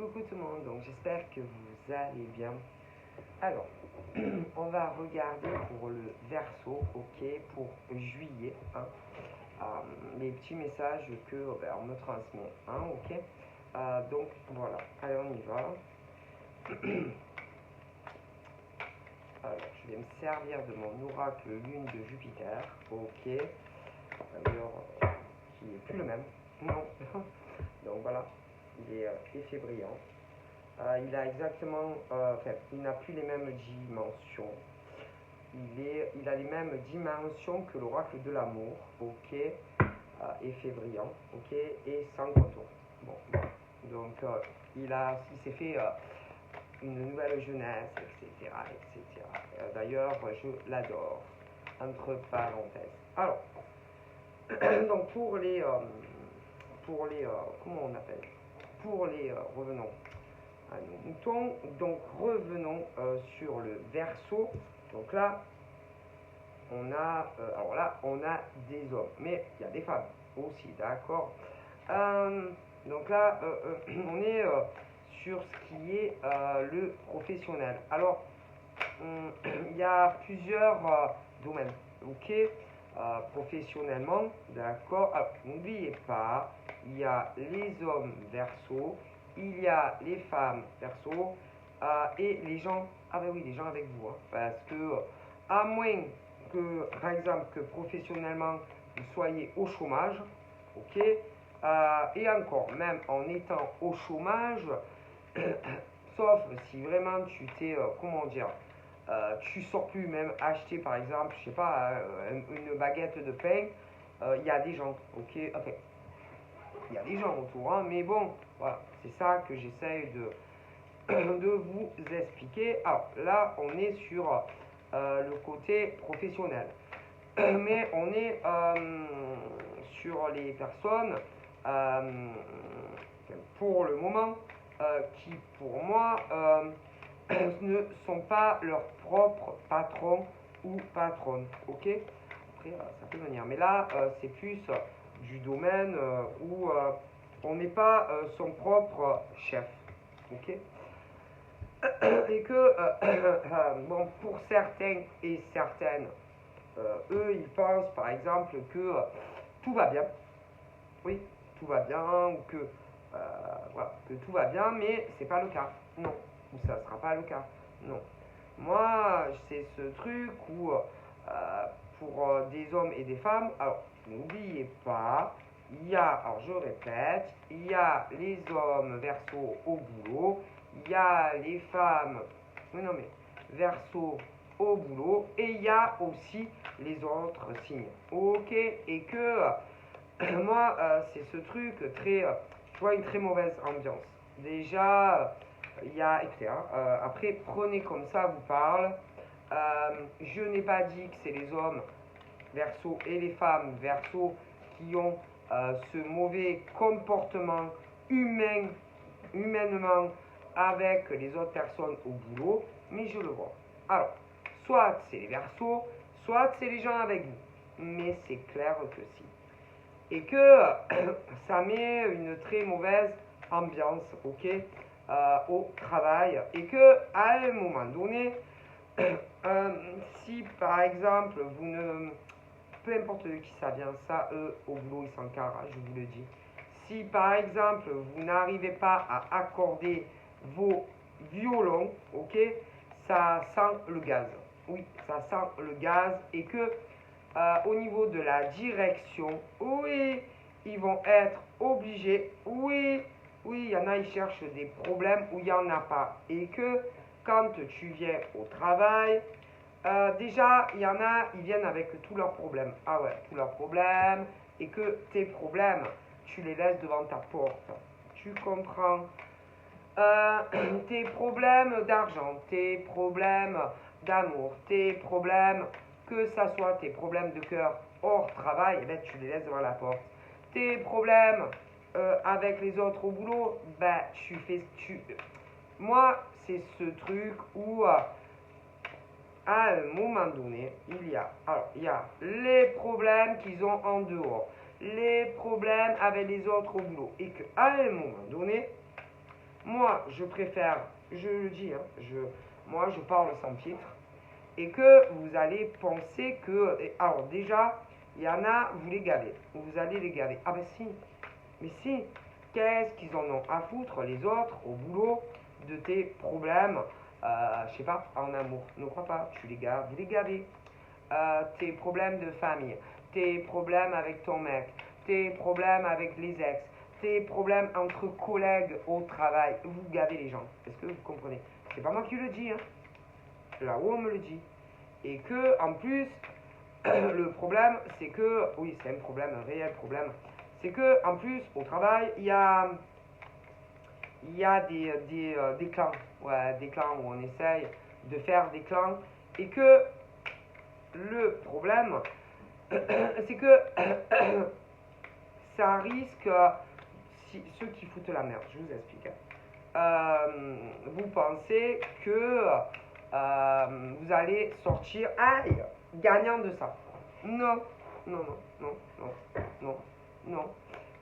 Coucou tout le monde, donc j'espère que vous allez bien. Alors, on va regarder pour le verso, ok, pour juillet, hein, les petits messages que on me transmet, hein, ok. Donc voilà, allez on y va. Alors, je vais me servir de mon oracle lune de Jupiter, ok. D'ailleurs, qui n'est plus le même, non. Donc voilà, il est effet brillant. Il a exactement, il n'a plus les mêmes dimensions. Il a les mêmes dimensions que l'oracle de l'amour, ok, effet brillant, ok, et sans contour. Bon, voilà. Donc il s'est fait une nouvelle jeunesse, etc., etc. D'ailleurs, je l'adore. Entre parenthèses. Alors, donc comment on appelle? Pour les revenons à nos moutons. Donc revenons sur le verso. Donc là, on a, on a des hommes, mais il y a des femmes aussi, d'accord. Donc là, on est sur ce qui est le professionnel. Alors, il y a plusieurs domaines, ok. Professionnellement, d'accord. Alors, n'oubliez pas, il y a les hommes verso, il y a les femmes verso et les gens, ah ben oui, les gens avec vous, hein, parce que à moins que, par exemple, que professionnellement vous soyez au chômage, ok, et encore, même en étant au chômage, sauf si vraiment tu t'es, comment dire, tu sors plus, même acheter par exemple, je sais pas, une baguette de pain, il y a des gens, ok, enfin, il y a des gens autour, hein, mais bon, voilà, c'est ça que j'essaye de vous expliquer. Alors là, on est sur le côté professionnel, mais on est sur les personnes, pour le moment, qui pour moi ne sont pas leurs propres patrons ou patronnes, ok. Après, ça peut venir, mais là, c'est plus du domaine où on n'est pas son propre chef, ok. Et que, bon, pour certains et certaines, eux, ils pensent par exemple que tout va bien, oui, tout va bien, ou que, voilà, que tout va bien, mais c'est pas le cas, non, ou ça sera pas le cas, non. Moi, c'est ce truc où, pour des hommes et des femmes, alors, n'oubliez pas, il y a, alors je répète, il y a les hommes verso au boulot, il y a les femmes, non mais, verso au boulot, et il y a aussi les autres signes, ok, et que, moi, c'est ce truc très, tu vois, une très mauvaise ambiance. Déjà, il y a, écoutez, hein, après, prenez comme ça vous parle. Je n'ai pas dit que c'est les hommes verso et les femmes verso qui ont ce mauvais comportement humainement avec les autres personnes au boulot, mais je le vois. Alors, soit c'est les versos, soit c'est les gens avec vous. Mais c'est clair que si. Et que ça met une très mauvaise ambiance, ok, au travail. Et que à un moment donné, si par exemple vous ne, peu importe de qui ça vient, ça eux au boulot ils s'encarrent, je vous le dis. Si par exemple vous n'arrivez pas à accorder vos violons, ok, ça sent le gaz. Oui, ça sent le gaz et que au niveau de la direction, oui, ils vont être obligés, oui, il y en a, ils cherchent des problèmes où il n'y en a pas. Et que quand tu viens au travail, déjà, il y en a, ils viennent avec tous leurs problèmes. Ah ouais, tous leurs problèmes. Et que tes problèmes, tu les laisses devant ta porte. Tu comprends? Tes problèmes d'argent, tes problèmes d'amour, tes problèmes, que ça soit tes problèmes de cœur hors travail, eh ben, tu les laisses devant la porte. Tes problèmes avec les autres au boulot, ben, Moi, c'est ce truc où, à un moment donné, il y a les problèmes qu'ils ont en dehors, les problèmes avec les autres au boulot, et qu'à un moment donné, moi, je préfère, je le dis, hein, moi, je parle sans filtre, et que vous allez penser que, alors déjà, il y en a, vous les gavez, vous allez les gaver. Ah ben si, mais si, qu'est-ce qu'ils en ont à foutre, les autres, au boulot, de tes problèmes, je sais pas, en amour. Ne crois pas, tu les gaves, vous les gavez. Tes problèmes de famille, tes problèmes avec ton mec, tes problèmes avec les ex, tes problèmes entre collègues au travail, vous gavez les gens. Est-ce que vous comprenez? C'est pas moi qui le dis, hein. Là-haut on me le dit. Et que, en plus, le problème, c'est que, oui, c'est un problème, un réel problème, c'est que, en plus, au travail, il y a des clans, ouais, des clans où on essaye de faire des clans, et que le problème, c'est que ça risque, si, ceux qui foutent la merde, je vous explique, vous pensez que vous allez sortir gagnant de ça. Non, non, non, non, non, non, non.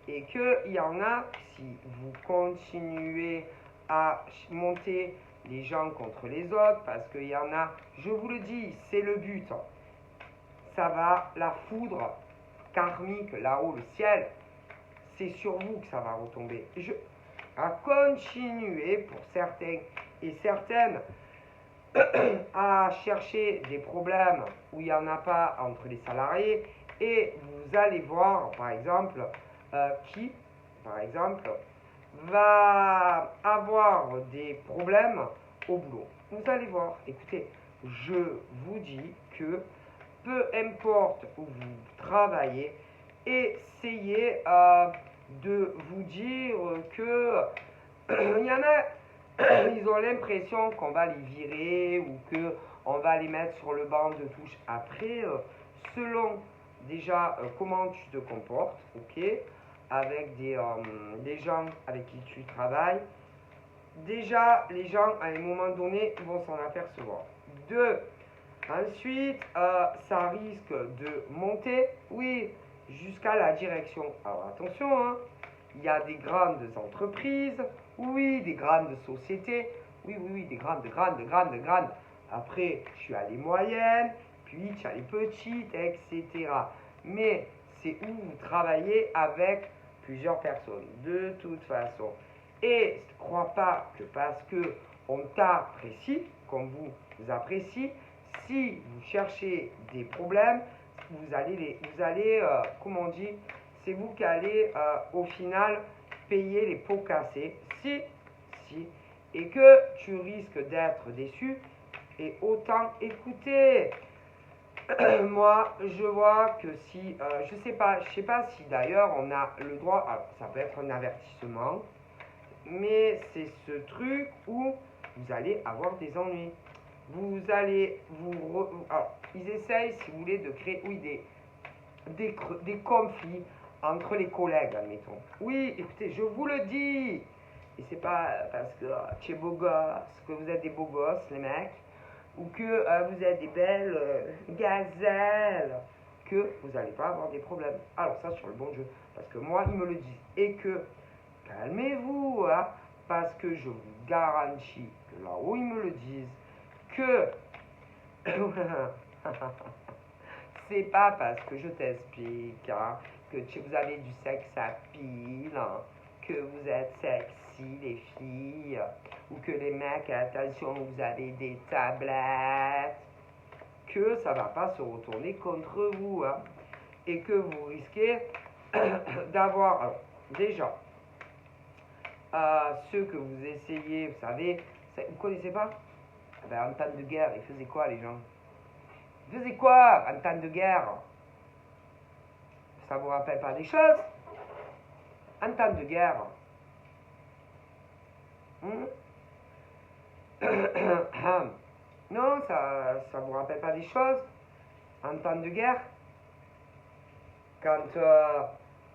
Et qu'il y en a, si vous continuez à monter les gens contre les autres, parce qu'il y en a, je vous le dis, c'est le but, ça va, la foudre karmique là-haut, le ciel, c'est sur vous que ça va retomber. À continuer pour certains et certaines à chercher des problèmes où il n'y en a pas entre les salariés, et vous allez voir par exemple qui par exemple va avoir des problèmes au boulot. Vous allez voir, écoutez, je vous dis que peu importe où vous travaillez, essayez de vous dire que il y en a, ils ont l'impression qu'on va les virer ou que on va les mettre sur le banc de touche. Après, selon déjà comment tu te comportes, ok, avec des gens avec qui tu travailles, déjà les gens à un moment donné vont s'en apercevoir. Deux, ensuite, ça risque de monter, oui, jusqu'à la direction. Alors attention, hein, il y a des grandes entreprises, oui, des grandes sociétés, oui, oui, oui, des grandes. Après, tu as les moyennes, puis tu as les petites, etc. Mais c'est où vous travaillez avec plusieurs personnes, de toute façon. Et ne crois pas que parce que on t'apprécie, comme vous apprécie, si vous cherchez des problèmes, vous allez comment on dit, c'est vous qui allez au final payer les pots cassés, si, et que tu risques d'être déçu, et autant écouter. Moi, je vois que si, je sais pas si d'ailleurs on a le droit, alors, ça peut être un avertissement, mais c'est ce truc où vous allez avoir des ennuis. Vous allez alors, ils essayent, si vous voulez, de créer, oui, des conflits entre les collègues, admettons. Oui, écoutez, je vous le dis. Et c'est pas parce que tu es beau gosse, que vous êtes des beaux gosses, les mecs, ou que vous êtes des belles gazelles, que vous n'allez pas avoir des problèmes. Alors ça, sur le bon jeu, parce que moi, ils me le disent. Et que, calmez-vous, hein, parce que je vous garantis que là où ils me le disent, que c'est pas parce que je t'explique hein, que vous avez du sexe à pile, hein, que vous êtes sexy les filles, ou que les mecs, attention, vous avez des tablettes, que ça va pas se retourner contre vous, hein, et que vous risquez d'avoir, alors, déjà, ceux que vous essayez, vous savez, vous connaissez pas? Ben, en temps de guerre, ils faisaient quoi les gens? Ils faisaient quoi en temps de guerre? Ça vous rappelle pas des choses? En temps de guerre. Non, ça vous rappelle pas des choses? En temps de guerre? Quand,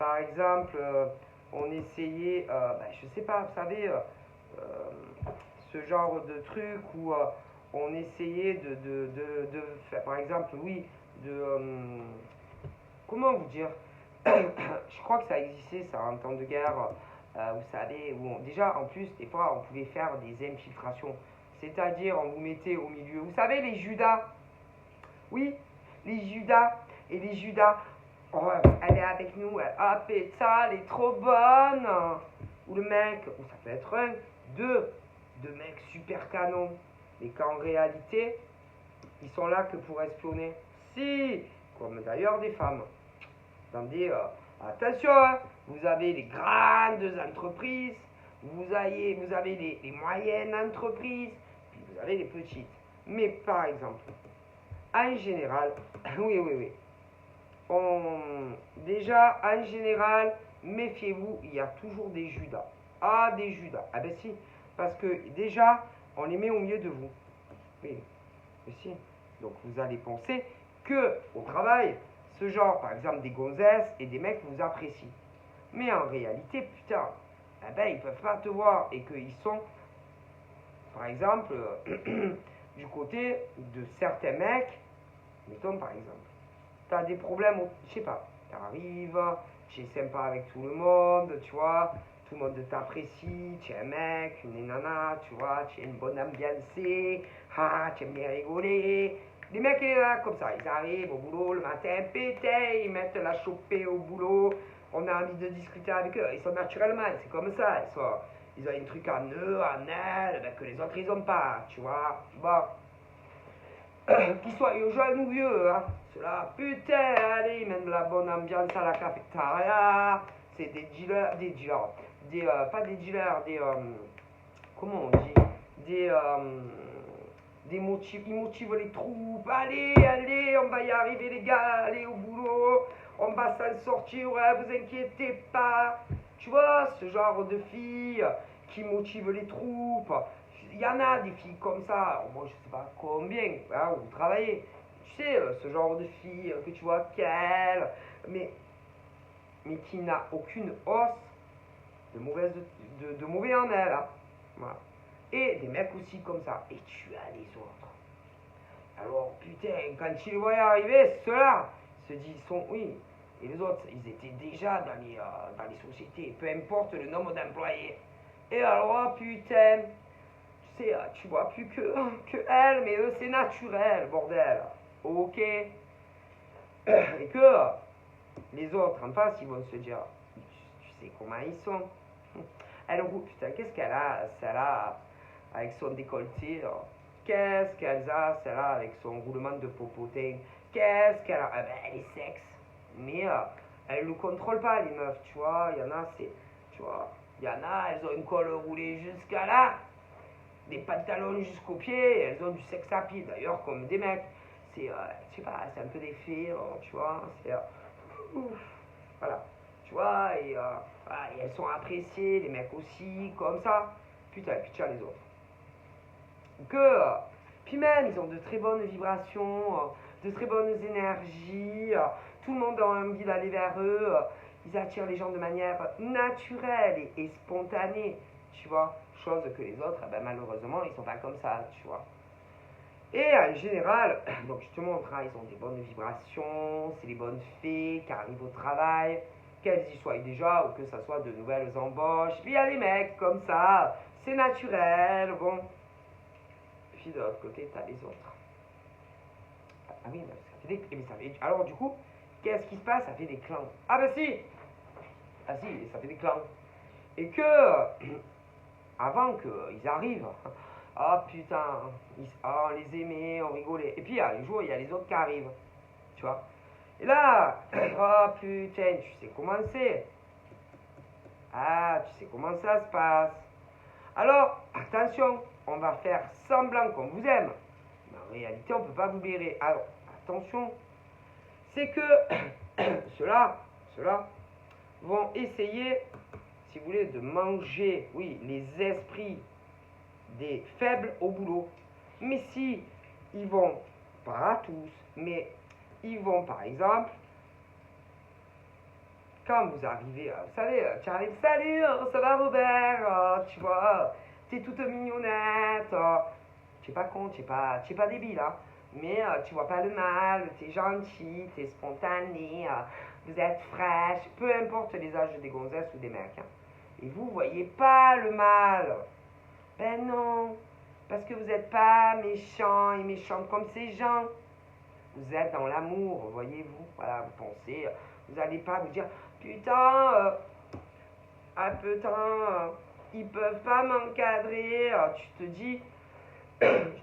par exemple, on essayait, je sais pas, vous savez, ce genre de truc où on essayait de faire, par exemple, oui, comment vous dire? Je crois que ça existait, ça, en temps de guerre. vous savez, déjà, en plus, des fois, on pouvait faire des infiltrations. C'est-à-dire, on vous mettait au milieu. Vous savez, les Judas. Oui, les Judas. Et les Judas, oh, elle est avec nous. Ah, ça, elle est trop bonne. Ou le mec, ou ça peut être un, deux mecs super canons. Mais qu'en réalité, ils sont là que pour espionner. Si, comme d'ailleurs des femmes. Attendez, attention, hein, vous avez les grandes entreprises, vous avez les moyennes entreprises, puis vous avez les petites. Mais par exemple, en général, oui. Déjà, en général, méfiez-vous, il y a toujours des Judas. Ah, des Judas. Ah ben si, parce que déjà, on les met au milieu de vous. Oui, mais si. Donc vous allez penser que au travail, ce genre, par exemple, des gonzesses et des mecs vous apprécient. Mais en réalité, putain, eh ben, ils peuvent pas te voir et qu'ils sont, par exemple, du côté de certains mecs, mettons par exemple, t'as des problèmes, je sais pas, t'arrives, tu es sympa avec tout le monde, tu vois, tout le monde t'apprécie, tu es un mec, une nana, tu vois, tu es une bonne ambiance, tu aimes bien rigoler. Les mecs, ils sont là comme ça, ils arrivent au boulot le matin, pété, ils mettent la chopée au boulot, on a envie de discuter avec eux, ils sont naturellement, c'est comme ça, ils ont un truc en eux, en elles, ben, que les autres ils ont pas, tu vois, bon. Qu'ils soient jeunes ou vieux, hein. Cela, putain, allez, ils mettent de la bonne ambiance à la cafétéria. C'est des dealers, pas des dealers, comment on dit, ils motivent les troupes. Allez, on va y arriver les gars, allez au boulot, on va s'en sortir, ouais, vous inquiétez pas. Tu vois, ce genre de filles qui motivent les troupes. Il y en a des filles comme ça, moi je sais pas combien, hein, où vous travaillez. Tu sais, ce genre de filles que tu vois qu'elle, mais qui n'a aucune hausse de mauvais en elle. Hein. Voilà. Et des mecs aussi comme ça. Et tu as les autres. Alors putain, quand tu les voyais arriver, ceux-là se disent, oui. Et les autres, ils étaient déjà dans les sociétés, peu importe le nombre d'employés. Et alors, putain, tu sais, tu vois plus que elle, mais eux, c'est naturel, bordel. Ok. Et que les autres en face, ils vont se dire, tu sais comment ils sont. Elle, putain, qu'est-ce qu'elle a, celle-là, avec son décolleté, là. Qu'est-ce qu'elle a, celle-là, avec son roulement de popotin. Qu'est-ce qu'elle a, ben, elle est sexe. Mais elle ne contrôle pas, les meufs, tu vois. Il y en a, tu vois, il y en a, elles ont une colle roulée jusqu'à là, des pantalons jusqu'aux pieds, elles ont du sexe à pied, d'ailleurs, comme des mecs. C'est, je sais pas, c'est un peu des filles, tu vois, c'est, voilà, tu vois, voilà, et elles sont appréciées, les mecs aussi, comme ça. Putain, et puis tiens les autres. Puis même, ils ont de très bonnes vibrations, de très bonnes énergies, tout le monde a envie d'aller vers eux, ils attirent les gens de manière naturelle et spontanée, tu vois, chose que les autres, ben, malheureusement, ils sont pas comme ça, tu vois. Et en général, donc je te montre, hein, ils ont des bonnes vibrations, c'est les bonnes fées qui arrivent au travail, qu'elles y soient déjà ou que ça soit de nouvelles embauches. Puis il y a les mecs comme ça, c'est naturel, bon. Puis de l'autre côté, t'as les autres. Ah oui, ça fait des... Alors du coup, qu'est-ce qui se passe? Ça fait des clans. Ah bah si! Ah si, ça fait des clans. Et que, avant qu'ils arrivent, ah putain, on les aimait, on rigolait. Et puis un jour, il y a les autres qui arrivent, tu vois. Et là, oh putain, tu sais comment c'est. Ah, tu sais comment ça se passe. Alors, attention, on va faire semblant qu'on vous aime. Mais en réalité, on ne peut pas vous blairer. Alors, attention, c'est que ceux-là vont essayer, si vous voulez, de manger, oui, les esprits des faibles au boulot. Mais si ils vont, pas à tous, mais ils vont par exemple, quand vous arrivez, vous savez, tu arrives, salut, ça va Robert, tu vois, t'es toute mignonnette, tu es pas con, tu es pas débile, hein, mais tu vois pas le mal, t'es gentil, t'es spontané, vous êtes fraîche, peu importe les âges des gonzesses ou des mecs. Hein. Et vous voyez pas le mal. Ben non, parce que vous n'êtes pas méchant et méchante comme ces gens. Vous êtes dans l'amour, voyez-vous. Voilà, vous pensez, vous n'allez pas vous dire, putain, ils peuvent pas m'encadrer. Tu te dis,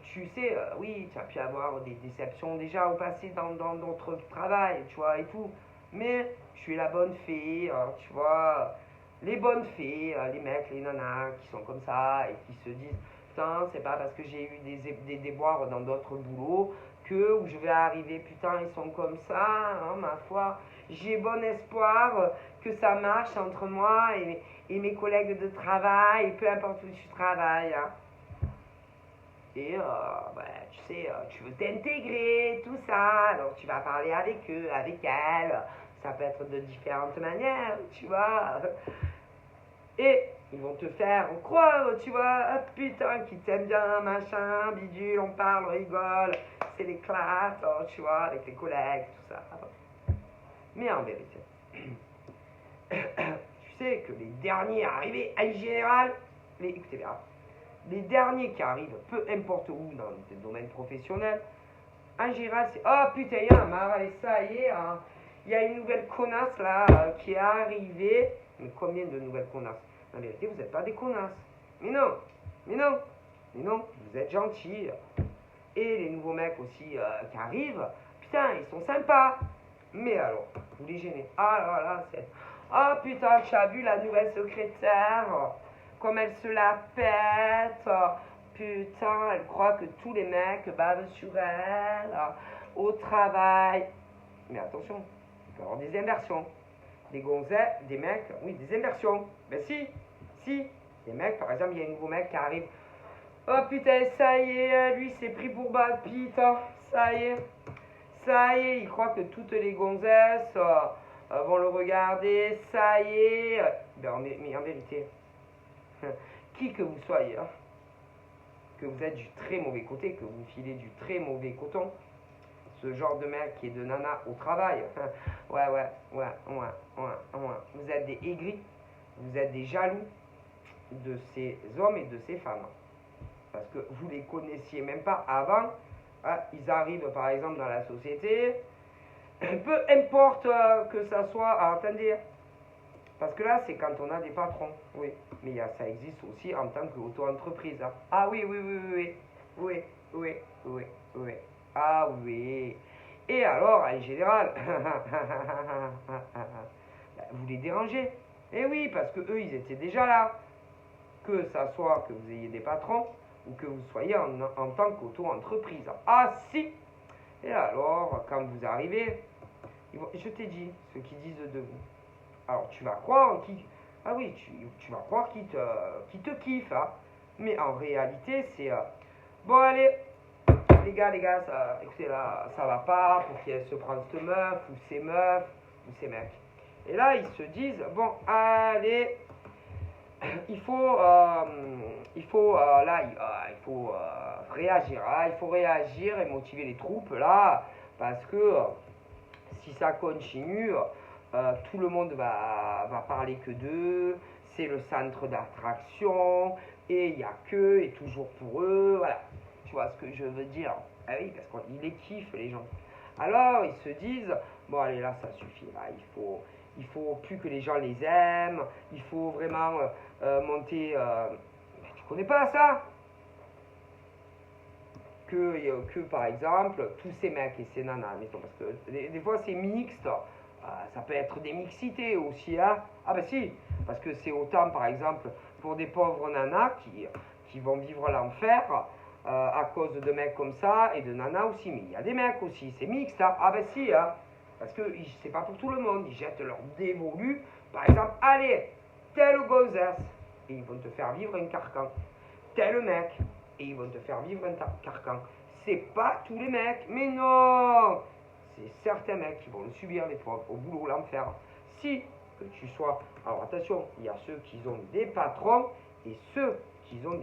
tu sais, oui, tu as pu avoir des déceptions déjà au passé dans notre travail, tu vois, et tout. Mais tu es la bonne fée, tu vois. Les bonnes fées, les mecs, les nanas qui sont comme ça et qui se disent, putain, c'est pas parce que j'ai eu des déboires dans d'autres boulots que où je vais arriver, putain, ils sont comme ça, hein, ma foi. J'ai bon espoir que ça marche entre moi et mes collègues de travail, peu importe où tu travailles. Hein. Et tu sais, tu veux t'intégrer, tout ça. Alors tu vas parler avec eux, avec elles. Ça peut être de différentes manières, tu vois. Et ils vont te faire croire, tu vois, ah, putain, qu'ils t'aiment bien, machin, bidule, on parle, on rigole, c'est l'éclate, tu vois, avec les collègues, tout ça. Mais en vérité, tu sais que les derniers arrivés, en général, écoutez bien, les derniers qui arrivent, peu importe où, dans le domaine professionnel, en général, c'est oh putain, il y en a marre, allez, ça y est, hein. Il y a une nouvelle connasse là qui est arrivée. Mais combien de nouvelles connasses? En vérité, vous n'êtes pas des connasses. Mais non, mais non, mais non, vous êtes gentils. Et les nouveaux mecs aussi qui arrivent, putain, ils sont sympas. Mais alors, vous les gênez. Ah là là, c'est. Ah putain, tu as vu la nouvelle secrétaire, comme elle se la pète. Putain, elle croit que tous les mecs bavent sur elle, au travail. Mais attention, il peut y avoir des inversions. Des gonzesses, des mecs, oui, des inversions. Ben si. Des mecs, par exemple, il y a un nouveau mec qui arrive. Oh putain, ça y est, lui s'est pris pour Brad Pitt, hein. Ça y est, il croit que toutes les gonzesses vont le regarder, ça y est. Ben, mais en vérité, qui que vous soyez, hein, que vous êtes du très mauvais côté, que vous filez du très mauvais coton, ce genre de mec qui est de nana au travail, ouais. Vous êtes des aigris, vous êtes des jaloux de ces hommes et de ces femmes. Parce que vous les connaissiez même pas avant. Hein, ils arrivent par exemple dans la société. Peu importe que ça soit. Attendez. Parce que là, c'est quand on a des patrons. Oui. Mais ça existe aussi en tant qu'auto-entreprise. Hein. Ah oui. Oui. Ah oui. Et alors, en général, vous les dérangez. Eh oui, parce que eux, ils étaient déjà là. Que ça soit que vous ayez des patrons ou que vous soyez en tant qu'auto-entreprise. Ah si. Et alors, quand vous arrivez, je t'ai dit ce qu'ils disent de vous. Alors, tu vas croire qu'ils... Ah oui, tu vas croire qu'ils te kiffent. Hein. Mais en réalité, c'est... bon, allez, les gars, ça, écoutez, là, ça va pas pour qu'elle se prenne cette meuf, ou ces meufs, ou ces mecs. Et là, ils se disent, bon, allez... Il faut réagir. Hein, il faut réagir et motiver les troupes là, parce que si ça continue, tout le monde va parler que d'eux. C'est le centre d'attraction et il n'y a que et toujours pour eux. Voilà, tu vois ce que je veux dire. Ah oui, parce qu'ils les kiffent les gens. Alors ils se disent bon allez là ça suffit là, il faut plus que les gens les aiment, il faut vraiment monter. Tu connais pas ça? Que par exemple, tous ces mecs et ces nanas, mettons, parce que des fois c'est mixte, ça peut être des mixités aussi, hein? Ah ben si, parce que c'est autant par exemple pour des pauvres nanas qui vont vivre l'enfer à cause de mecs comme ça et de nanas aussi, mais il y a des mecs aussi, c'est mixte, hein? Ah ben si, hein? Parce que c'est pas pour tout le monde, ils jettent leur dévolu, par exemple, allez, tel gonzesse, et ils vont te faire vivre un carcan, tel mec, et ils vont te faire vivre un carcan. C'est pas tous les mecs, mais non, c'est certains mecs qui vont le subir les pauvres, au boulot, l'enfer. Si que tu sois, alors attention, il y a ceux qui ont des patrons et ceux qui ont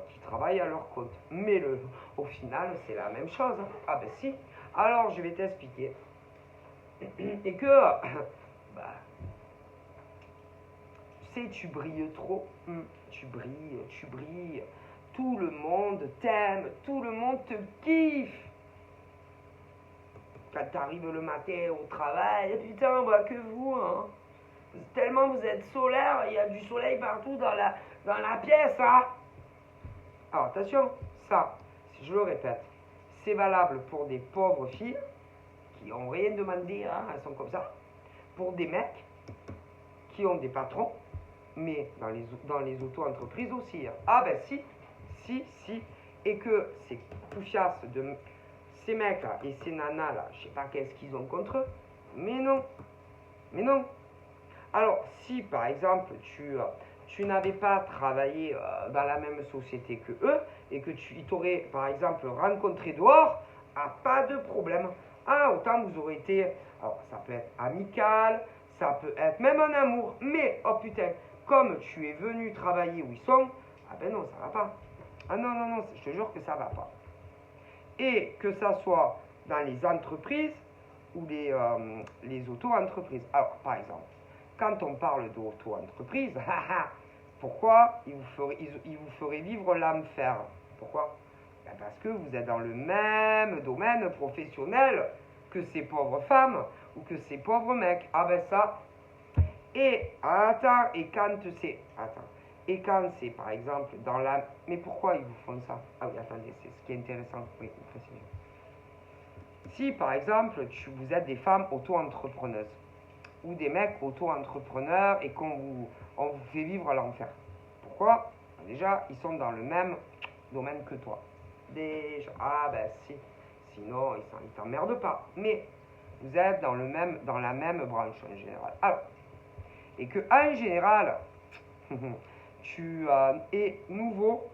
qui travaillent à leur compte. Mais au final, c'est la même chose. Ah ben si. Alors, je vais t'expliquer. Et que Bah, tu sais, tu brilles trop. Tu brilles, tu brilles. Tout le monde t'aime, tout le monde te kiffe. Quand tu arrives le matin au travail, putain, bah que vous, hein. Tellement vous êtes solaire, il y a du soleil partout dans la pièce, hein. Alors attention, ça, si je le répète, c'est valable pour des pauvres filles qui n'ont rien demandé, hein, elles sont comme ça. Pour des mecs qui ont des patrons, mais dans les auto-entreprises aussi. Hein. Ah ben si, et que ces poufiasses de ces mecs là et ces nanas là, je sais pas qu'est-ce qu'ils ont contre eux, mais non. Alors si par exemple tu n'avais pas travaillé dans la même société que eux et que tu t'aurais par exemple rencontré dehors, ah, pas de problème. Ah, autant vous aurez été, alors ça peut être amical, ça peut être même un amour, mais oh putain, comme tu es venu travailler où ils sont, ah ben non, ça va pas. Ah non, je te jure que ça va pas. Et que ça soit dans les entreprises ou les auto-entreprises. Alors, par exemple, quand on parle d'auto-entreprise, pourquoi il vous ferait vivre l'enfer? Pourquoi? Ben parce que vous êtes dans le même domaine professionnel que ces pauvres femmes ou que ces pauvres mecs. Ah ben ça. Et attends, et quand c'est par exemple dans la... Mais pourquoi ils vous font ça? Ah oui, attendez, c'est ce qui est intéressant. Oui, précisément. Si par exemple vous êtes des femmes auto-entrepreneuses ou des mecs auto-entrepreneurs et on vous fait vivre à l'enfer. Pourquoi? Déjà, ils sont dans le même domaine que toi. Déjà, ah ben si, sinon ils t'emmerdent pas. Mais vous êtes dans la même branche en général. Alors, et que en général, tu es nouveau,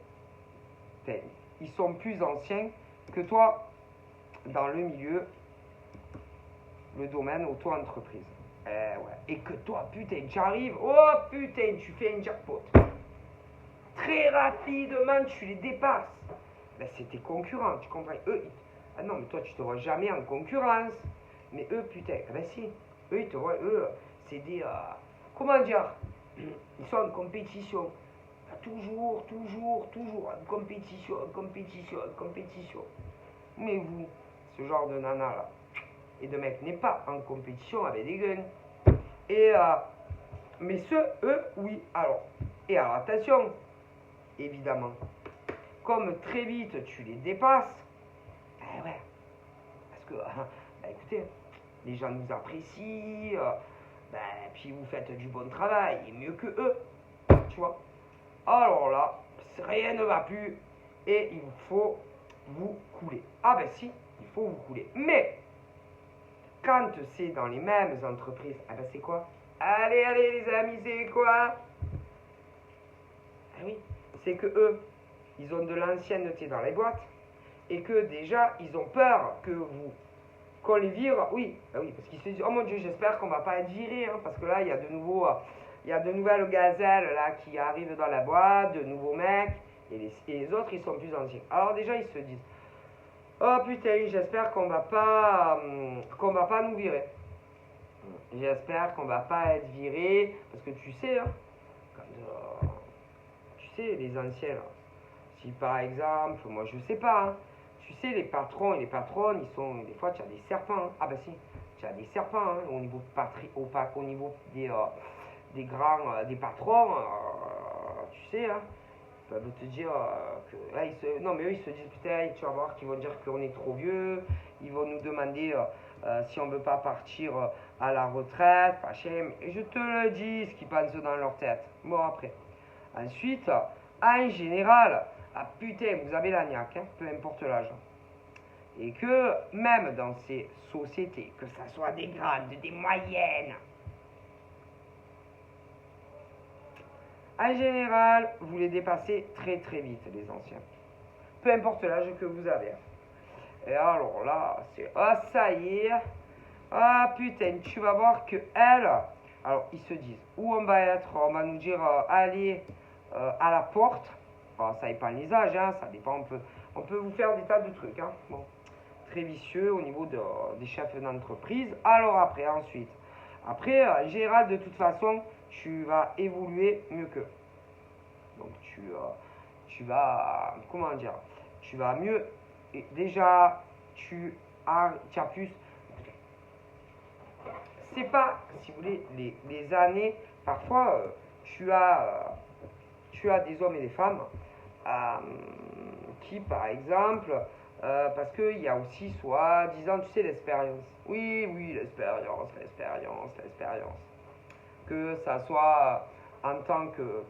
ils sont plus anciens que toi dans le milieu, le domaine auto-entreprise. Ouais. Et que toi, putain, tu arrives, oh putain, tu fais un jackpot. Très rapidement, tu les dépasses. Ben, c'est tes concurrents, tu comprends. Eux, ah non, mais toi, tu te vois jamais en concurrence. Mais eux, putain, ben si. Eux, ils te voient, c'est des... comment dire? Ils sont en compétition. Toujours, en compétition. Mais vous, ce genre de nana là, et de mec n'est pas en compétition avec des guns. Et mais eux, oui. Alors, attention, évidemment, comme très vite tu les dépasses, ouais, parce que, écoutez, les gens nous apprécient, puis vous faites du bon travail, et mieux que eux, tu vois. Alors là, rien ne va plus, et il faut vous couler. Ah ben si, il faut vous couler. Mais, quand c'est dans les mêmes entreprises, ah ben c'est quoi? Allez les amis, c'est quoi? Ah oui, c'est que eux, ils ont de l'ancienneté dans les boîtes et que déjà, ils ont peur qu'on les vire. Oui, parce qu'ils se disent, oh mon Dieu, j'espère qu'on va pas être viré, hein, parce que là, il y a de nouvelles gazelles là qui arrivent dans la boîte, de nouveaux mecs, et les autres, ils sont plus anciens. Alors déjà, ils se disent, oh putain, j'espère qu'on va pas nous virer. J'espère qu'on va pas être viré, parce que tu sais, hein, tu sais, les anciens, là, si par exemple, moi je sais pas, hein, tu sais, les patrons et les patronnes, ils sont, des fois, tu as des serpents, hein. Ah bah si, tu as des serpents, hein, au niveau au niveau des grands, des patrons, tu sais, hein, ils peuvent te dire que, là, non mais eux, ils se disent, putain, tu vas voir qu'ils vont dire qu'on est trop vieux, ils vont nous demander si on veut pas partir à la retraite, et je te le dis, ce qu'ils pensent dans leur tête. Bon, après. Ensuite, en général, ah putain, vous avez la niaque, hein, peu importe l'âge. Et que même dans ces sociétés, que ça soit des grandes, des moyennes, en général, vous les dépassez très très vite, les anciens. Peu importe l'âge que vous avez. Et alors là, c'est, ah ça y est, ah putain, tu vas voir que elle, alors ils se disent, où on va être, on va nous dire, allez à la porte. Alors, ça dépend les âges, hein, ça dépend, on peut vous faire des tas de trucs, hein. Bon, très vicieux au niveau des chefs d'entreprise. Alors après, ensuite, Après, en général, de toute façon, tu vas évoluer mieux qu'eux. Donc tu vas, comment dire, tu vas mieux. Et déjà, tu as plus. C'est pas, si vous voulez, les années. Parfois, tu as des hommes et des femmes euh, qui, par exemple, parce qu'il y a aussi soi-disant, tu sais, l'expérience. Oui, oui, l'expérience. Que ça soit en tant que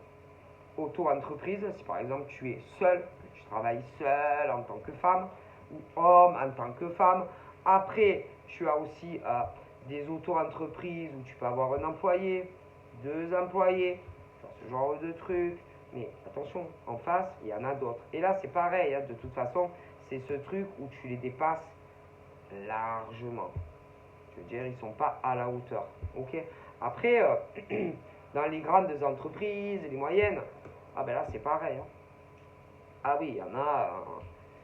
auto-entreprise, si par exemple tu es seul, que tu travailles seul en tant que femme, ou homme en tant que femme. Après, tu as aussi des auto-entreprises où tu peux avoir un employé, deux employés, ce genre de trucs. Mais attention, en face, il y en a d'autres. Et là, c'est pareil, hein, de toute façon, c'est ce truc où tu les dépasses largement. Je veux dire, ils sont pas à la hauteur. Ok. Après, dans les grandes entreprises, les moyennes, ah ben là, c'est pareil. Hein. Ah oui, il y en a.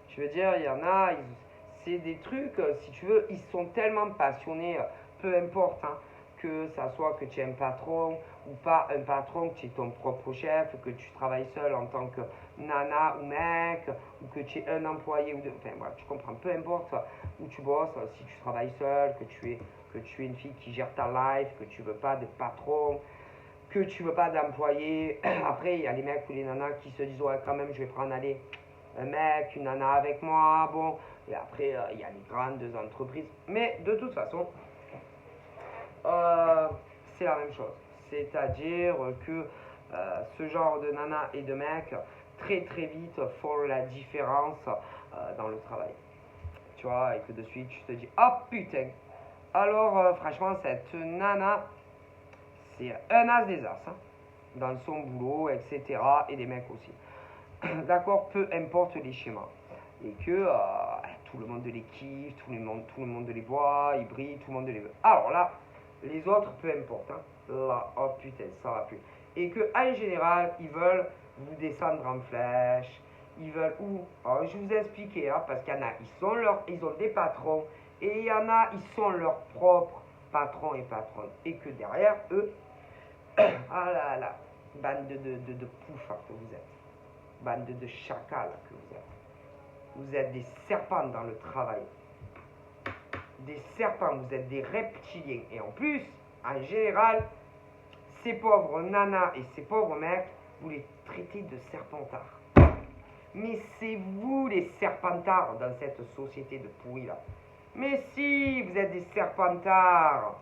Je veux dire, il y en a. C'est des trucs, si tu veux, ils sont tellement passionnés, peu importe, hein, que ça soit que tu es un patron ou pas un patron, que tu es ton propre chef, que tu travailles seul en tant que nana ou mec, ou que tu es un employé, ou enfin voilà, tu comprends, peu importe où tu bosses, si tu travailles seul, que tu es une fille qui gère ta life, que tu veux pas de patron, que tu veux pas d'employé. Après, il y a les mecs ou les nanas qui se disent, ouais, quand même, je vais prendre aller un mec, une nana avec moi, bon. Et après, il y a les grandes entreprises. Mais de toute façon, c'est la même chose. C'est-à-dire que ce genre de nana et de mec, très très vite, font la différence dans le travail. Tu vois, et que de suite, tu te dis, oh putain. Alors, franchement, cette nana, c'est un as des as. Hein, dans son boulot, etc. Et des mecs aussi. D'accord, peu importe les schémas. Et que tout le monde les kiffe, tout le monde les voit, ils brillent, tout le monde les veut. Alors là, les autres, peu importe. Hein. Là, oh putain, ça va plus. Et que en général, ils veulent vous descendre en flèche. Ils veulent où? Alors, je vous ai expliqué, hein, parce qu'il y en a, ils ont des patrons. Et il y en a, ils sont leurs propres patrons et patronnes. Et que derrière, eux, ah là là, bande de poufs que vous êtes. Bande de chacals que vous êtes. Vous êtes des serpents dans le travail. Des serpents, vous êtes des reptiliens. Et en plus, en général, ces pauvres nanas et ces pauvres mecs, vous les traitez de serpentards. Mais c'est vous les serpentards dans cette société de pourris là. Mais si, vous êtes des serpentards.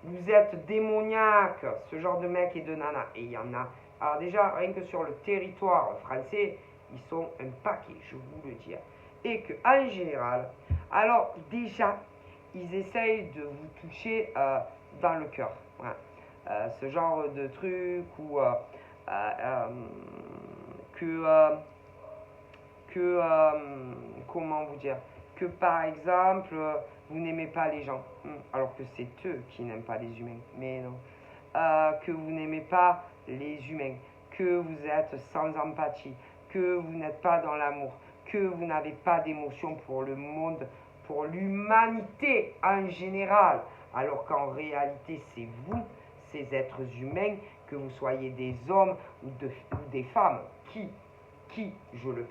Vous êtes démoniaques, ce genre de mecs et de nanas. Et il y en a. Alors déjà, rien que sur le territoire français, ils sont un paquet, je vous le dis. Et qu'en général, alors déjà, ils essayent de vous toucher dans le cœur. Ouais. Ce genre de truc où que, comment vous dire, que par exemple, vous n'aimez pas les gens, alors que c'est eux qui n'aiment pas les humains, mais non. Que vous n'aimez pas les humains, que vous êtes sans empathie, que vous n'êtes pas dans l'amour, que vous n'avez pas d'émotion pour le monde, pour l'humanité en général, alors qu'en réalité c'est vous, ces êtres humains, que vous soyez des hommes ou des femmes, qui, je le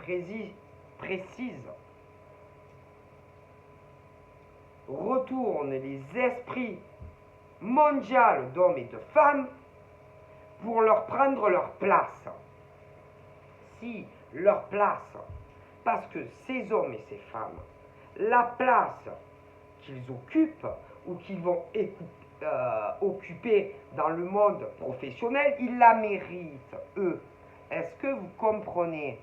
précise, retourne les esprits mondiaux d'hommes et de femmes pour leur prendre leur place. Si leur place, parce que ces hommes et ces femmes, la place qu'ils occupent ou qu'ils vont occuper dans le monde professionnel, ils la méritent, eux. Est-ce que vous comprenez?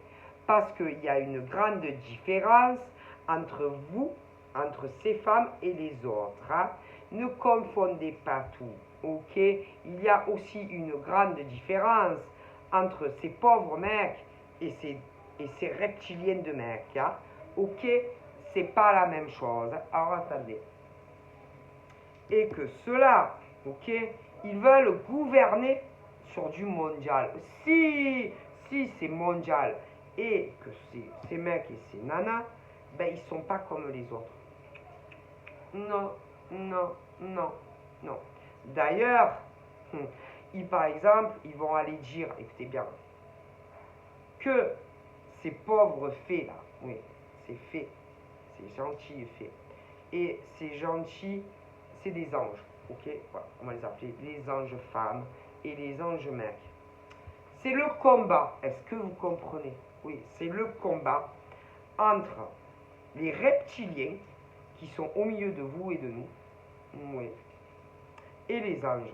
Parce qu'il y a une grande différence entre vous, entre ces femmes et les autres. Hein? Ne confondez pas tout, ok? Il y a aussi une grande différence entre ces pauvres mecs et ces reptiliens de mecs, hein? Ok? C'est pas la même chose. Alors attendez. Et que ceux-là, ok, ils veulent gouverner sur du mondial. Si c'est mondial et que ces mecs et ces nanas, ben ils sont pas comme les autres. Non, non, non, non. D'ailleurs, par exemple, ils vont aller dire, écoutez bien, que ces pauvres fées là, oui, ces fées, ces gentils fées, et ces gentils, c'est des anges, ok, voilà, on va les appeler les anges femmes et les anges mecs. C'est le combat, est-ce que vous comprenez? Oui, c'est le combat entre les reptiliens qui sont au milieu de vous et de nous, oui, et les anges.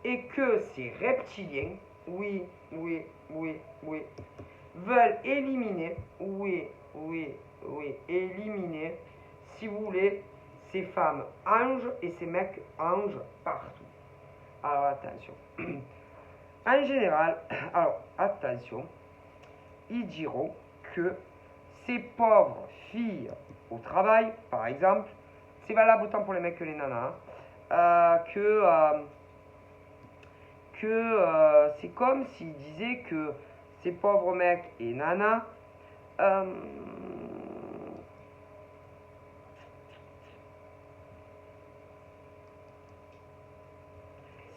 Et que ces reptiliens, oui, oui, oui, oui, veulent éliminer, oui, oui, oui, éliminer, si vous voulez, ces femmes anges et ces mecs anges partout. Alors attention. En général, alors attention, ils diront que ces pauvres filles au travail, par exemple, c'est valable autant pour les mecs que les nanas, c'est comme s'ils disaient que ces pauvres mecs et nanas,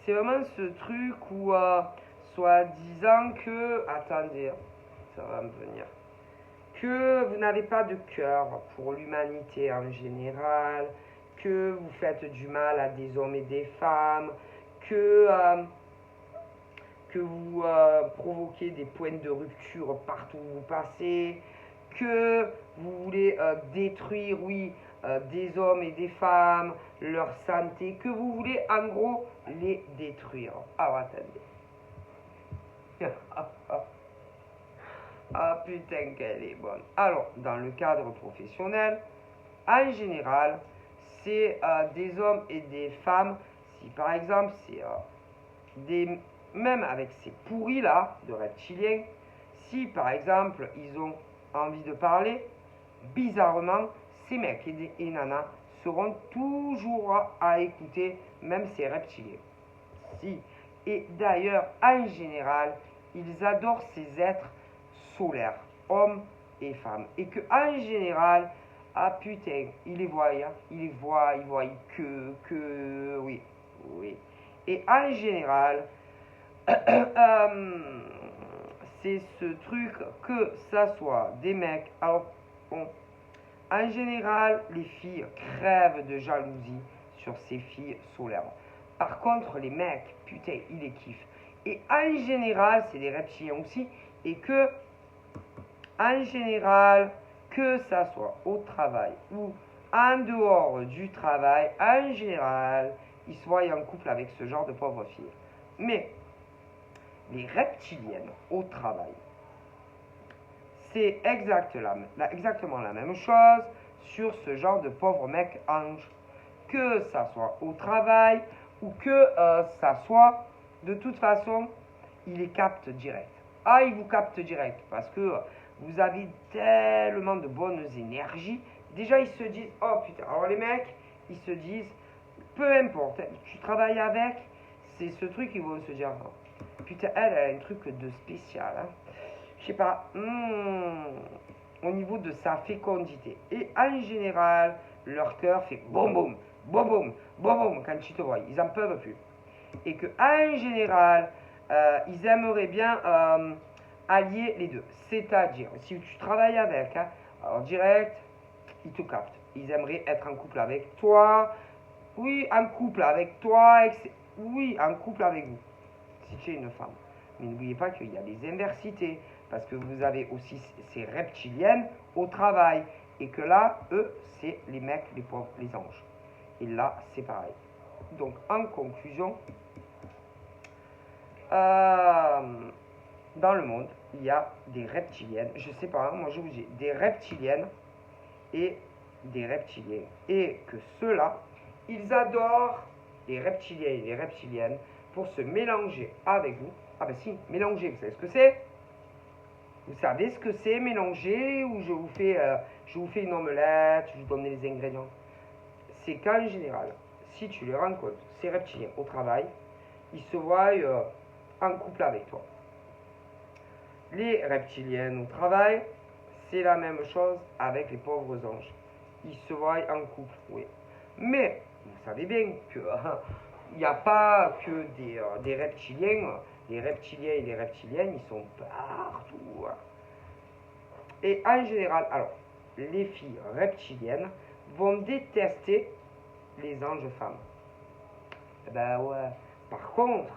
c'est vraiment ce truc où, soi-disant que, attendez, ça va me venir, que vous n'avez pas de cœur pour l'humanité en général, que vous faites du mal à des hommes et des femmes, que vous provoquez des points de rupture partout où vous passez, que vous voulez détruire, oui, des hommes et des femmes, leur santé, que vous voulez en gros les détruire. Alors attendez. Ah putain qu'elle est bonne. Alors, dans le cadre professionnel, en général, c'est des hommes et des femmes. Si par exemple, c'est des... Même avec ces pourris là, de reptiliens, si par exemple, ils ont envie de parler, bizarrement, ces mecs et nanas seront toujours à écouter, même ces reptiliens. Si. Et d'ailleurs, en général, ils adorent ces êtres solaires, hommes et femmes. Et que en général, ah putain, ils les voient, hein, ils voient oui, oui. Et en général, c'est ce truc que ça soit des mecs. Alors, bon, en général, les filles crèvent de jalousie sur ces filles solaires. Par contre, les mecs, putain, ils les kiffent. Et en général, c'est des reptiliens aussi. Et que, en général, que ça soit au travail ou en dehors du travail, en général, ils soient en couple avec ce genre de pauvres filles. Mais les reptiliennes au travail, c'est exactement la même chose sur ce genre de pauvres mecs anges. Que ça soit au travail ou que ça soit, de toute façon, ils les captent direct. Ah, ils vous captent direct parce que vous avez tellement de bonnes énergies. Déjà, ils se disent, oh putain, alors les mecs, ils se disent, peu importe, tu travailles avec, c'est ce truc, ils vont se dire, putain, elle a un truc de spécial. Hein. Je sais pas, au niveau de sa fécondité. Et en général, leur cœur fait boum boum, boum boum, boum boum quand ils te voient. Ils en peuvent plus. Et que en général, ils aimeraient bien allier les deux. C'est-à-dire, si tu travailles avec, hein, alors direct, ils te captent. Ils aimeraient être en couple avec toi. Oui, en couple avec toi. Oui, en couple avec vous. Si tu es une femme. Mais n'oubliez pas qu'il y a des inversités. Parce que vous avez aussi ces reptiliennes au travail. Et que là, eux, c'est les mecs, les pauvres, les anges. Et là, c'est pareil. Donc, en conclusion, dans le monde, il y a des reptiliennes. Je sais pas, moi je vous dis, des reptiliennes et des reptiliens. Et que ceux-là, ils adorent les reptiliens et les reptiliennes pour se mélanger avec vous. Ah ben si, mélanger, vous savez ce que c'est? Vous savez ce que c'est mélanger ou je vous fais une omelette, je vous donne les ingrédients. C'est qu'en général, si tu les rencontres, ces reptiliens au travail, ils se voient en couple avec toi. Les reptiliennes au travail, c'est la même chose avec les pauvres anges. Ils se voient en couple, oui. Mais, vous savez bien que il n'y a pas que des reptiliens. Les reptiliens et les reptiliennes, ils sont partout. Et en général, alors, les filles reptiliennes vont détester les anges femmes. Eh ben ouais. Par contre,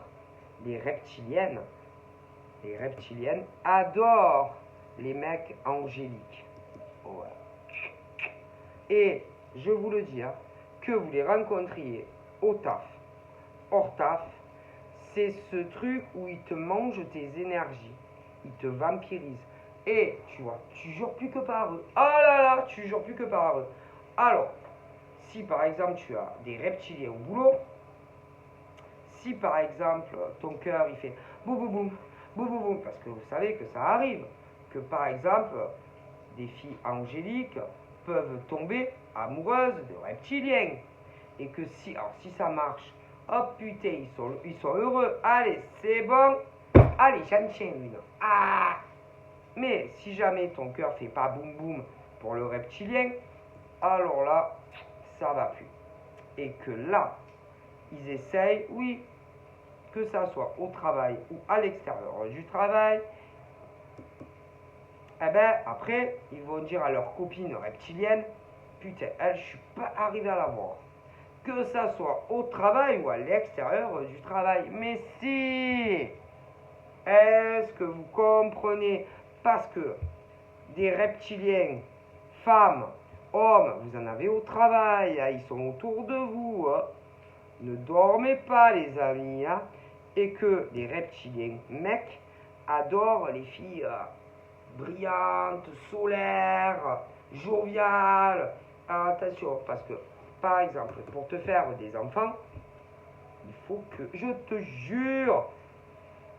les reptiliennes adorent les mecs angéliques. Ouais. Et je vous le dis, hein, que vous les rencontriez au taf, hors taf, c'est ce truc où ils te mangent tes énergies, ils te vampirisent. Et tu vois, tu jures plus que par eux. Oh là là, tu jures plus que par eux. Alors, si par exemple tu as des reptiliens au boulot, si par exemple ton cœur il fait boum boum boum, boum boum boum, parce que vous savez que ça arrive, que par exemple des filles angéliques peuvent tomber amoureuses de reptiliens. Et que si ça marche, oh putain, ils sont heureux, allez, c'est bon, allez, j'en tiens une. Ah! Mais si jamais ton cœur fait pas boum boum pour le reptilien, alors là, ça va plus. Et que là, ils essayent, oui, que ça soit au travail ou à l'extérieur du travail, eh ben après, ils vont dire à leur copine reptilienne, putain, elle, je suis pas arrivé à la voir. Que ça soit au travail ou à l'extérieur du travail. Mais si, est-ce que vous comprenez? Parce que des reptiliens, femmes, hommes, vous en avez au travail, hein, ils sont autour de vous. Hein. Ne dormez pas, les amis. Hein. Et que les reptiliens, mecs, adorent les filles brillantes, solaires, joviales. Attention, parce que, par exemple, pour te faire des enfants, il faut que, je te jure,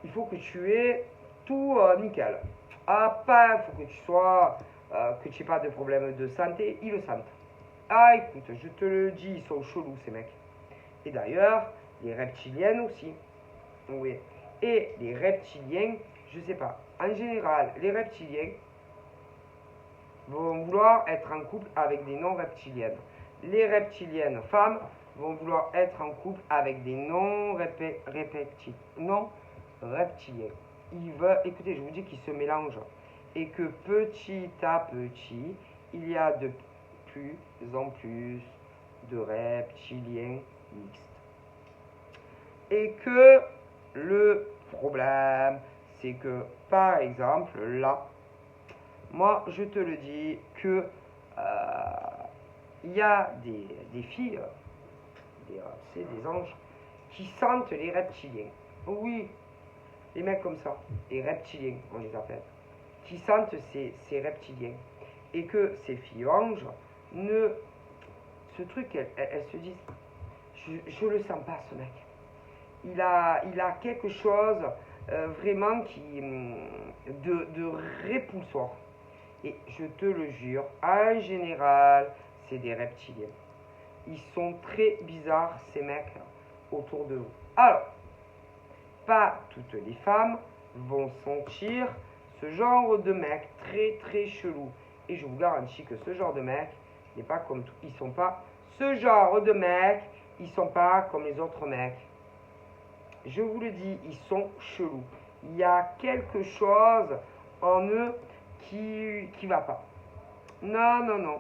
il faut que tu aies tout nickel. Ah, pas, il faut que tu sois, que tu n'aies pas de problème de santé, ils le sentent. Ah, écoute, je te le dis, ils sont chelous, ces mecs. Et d'ailleurs, les reptiliennes aussi. Oui. Et les reptiliens, je sais pas. En général, les reptiliens vont vouloir être en couple avec des non-reptiliennes. Les reptiliennes femmes vont vouloir être en couple avec des non-reptiliens. Ils veulent, écoutez, je vous dis qu'ils se mélangent. Et que petit à petit, il y a de plus en plus de reptiliens mixtes. Et que le problème, c'est que, par exemple, là, moi, je te le dis que il y a des filles, des anges, qui sentent les reptiliens. Oui, les mecs comme ça, les reptiliens, on les appelle, qui sentent ces reptiliens. Et que ces filles anges, ce truc, elles se disent, je le sens pas, ce mec. Il a quelque chose vraiment de répulsant. Et je te le jure, en général, c'est des reptiliens. Ils sont très bizarres, ces mecs, autour de vous. Alors, pas toutes les femmes vont sentir ce genre de mec très très chelou. Et je vous garantis que ce genre de mec n'est pas comme tout. Ils sont pas ce genre de mec, ils sont pas comme les autres mecs. Je vous le dis, ils sont chelous. Il y a quelque chose en eux qui va pas. Non, non, non.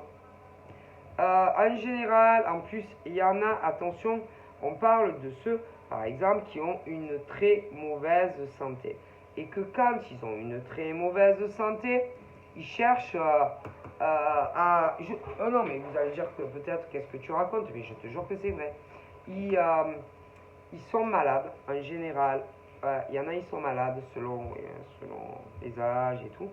En général, en plus, il y en a, attention, on parle de ceux, par exemple, qui ont une très mauvaise santé. Et que quand ils ont une très mauvaise santé, ils cherchent oh non, mais vous allez dire que peut-être, qu'est-ce que tu racontes? Mais je te jure que c'est vrai. Ils sont malades, en général. Il y en a, ils sont malades selon les âges et tout.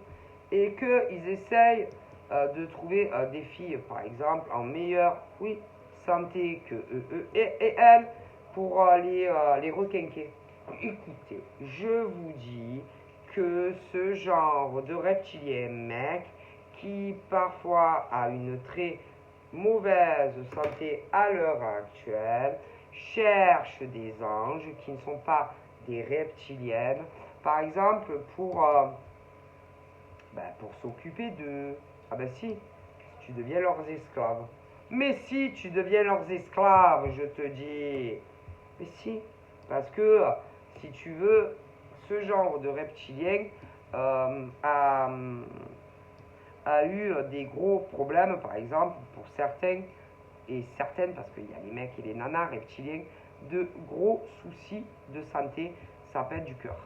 Et qu'ils essayent de trouver des filles, par exemple, en meilleure santé que eux et elles, pour les requinquer. Écoutez, je vous dis que ce genre de reptilien mec, qui parfois a une très mauvaise santé à l'heure actuelle, cherche des anges qui ne sont pas des reptiliennes, par exemple pour s'occuper d'eux. Ah ben si, tu deviens leurs esclaves. Mais si tu deviens leurs esclaves, je te dis, Mais si, parce que si tu veux, ce genre de reptilien a eu des gros problèmes, par exemple, pour certains et certaines, parce qu'il y a les mecs et les nanas reptiliens, de gros soucis de santé, ça peut être du cœur.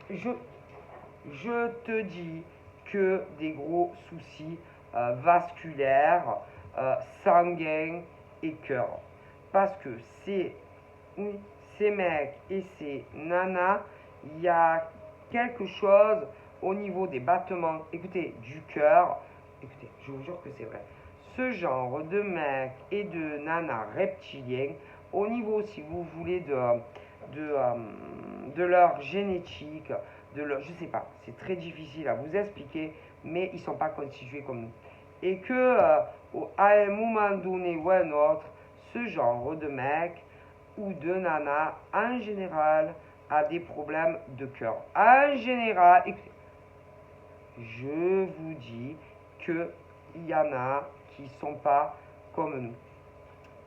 Je te dis que des gros soucis vasculaires, sanguins et cœur. Parce que ces mecs et ces nanas, il y a quelque chose au niveau des battements, écoutez, du cœur. Écoutez, je vous jure que c'est vrai. Ce genre de mecs et de nanas reptiliens, au niveau, si vous voulez, de leur génétique, je sais pas, c'est très difficile à vous expliquer, mais ils sont pas constitués comme nous. Et que à un moment donné ou à un autre, ce genre de mec ou de nana, en général, a des problèmes de cœur. En général, écoutez, je vous dis qu'il y en a qui sont pas comme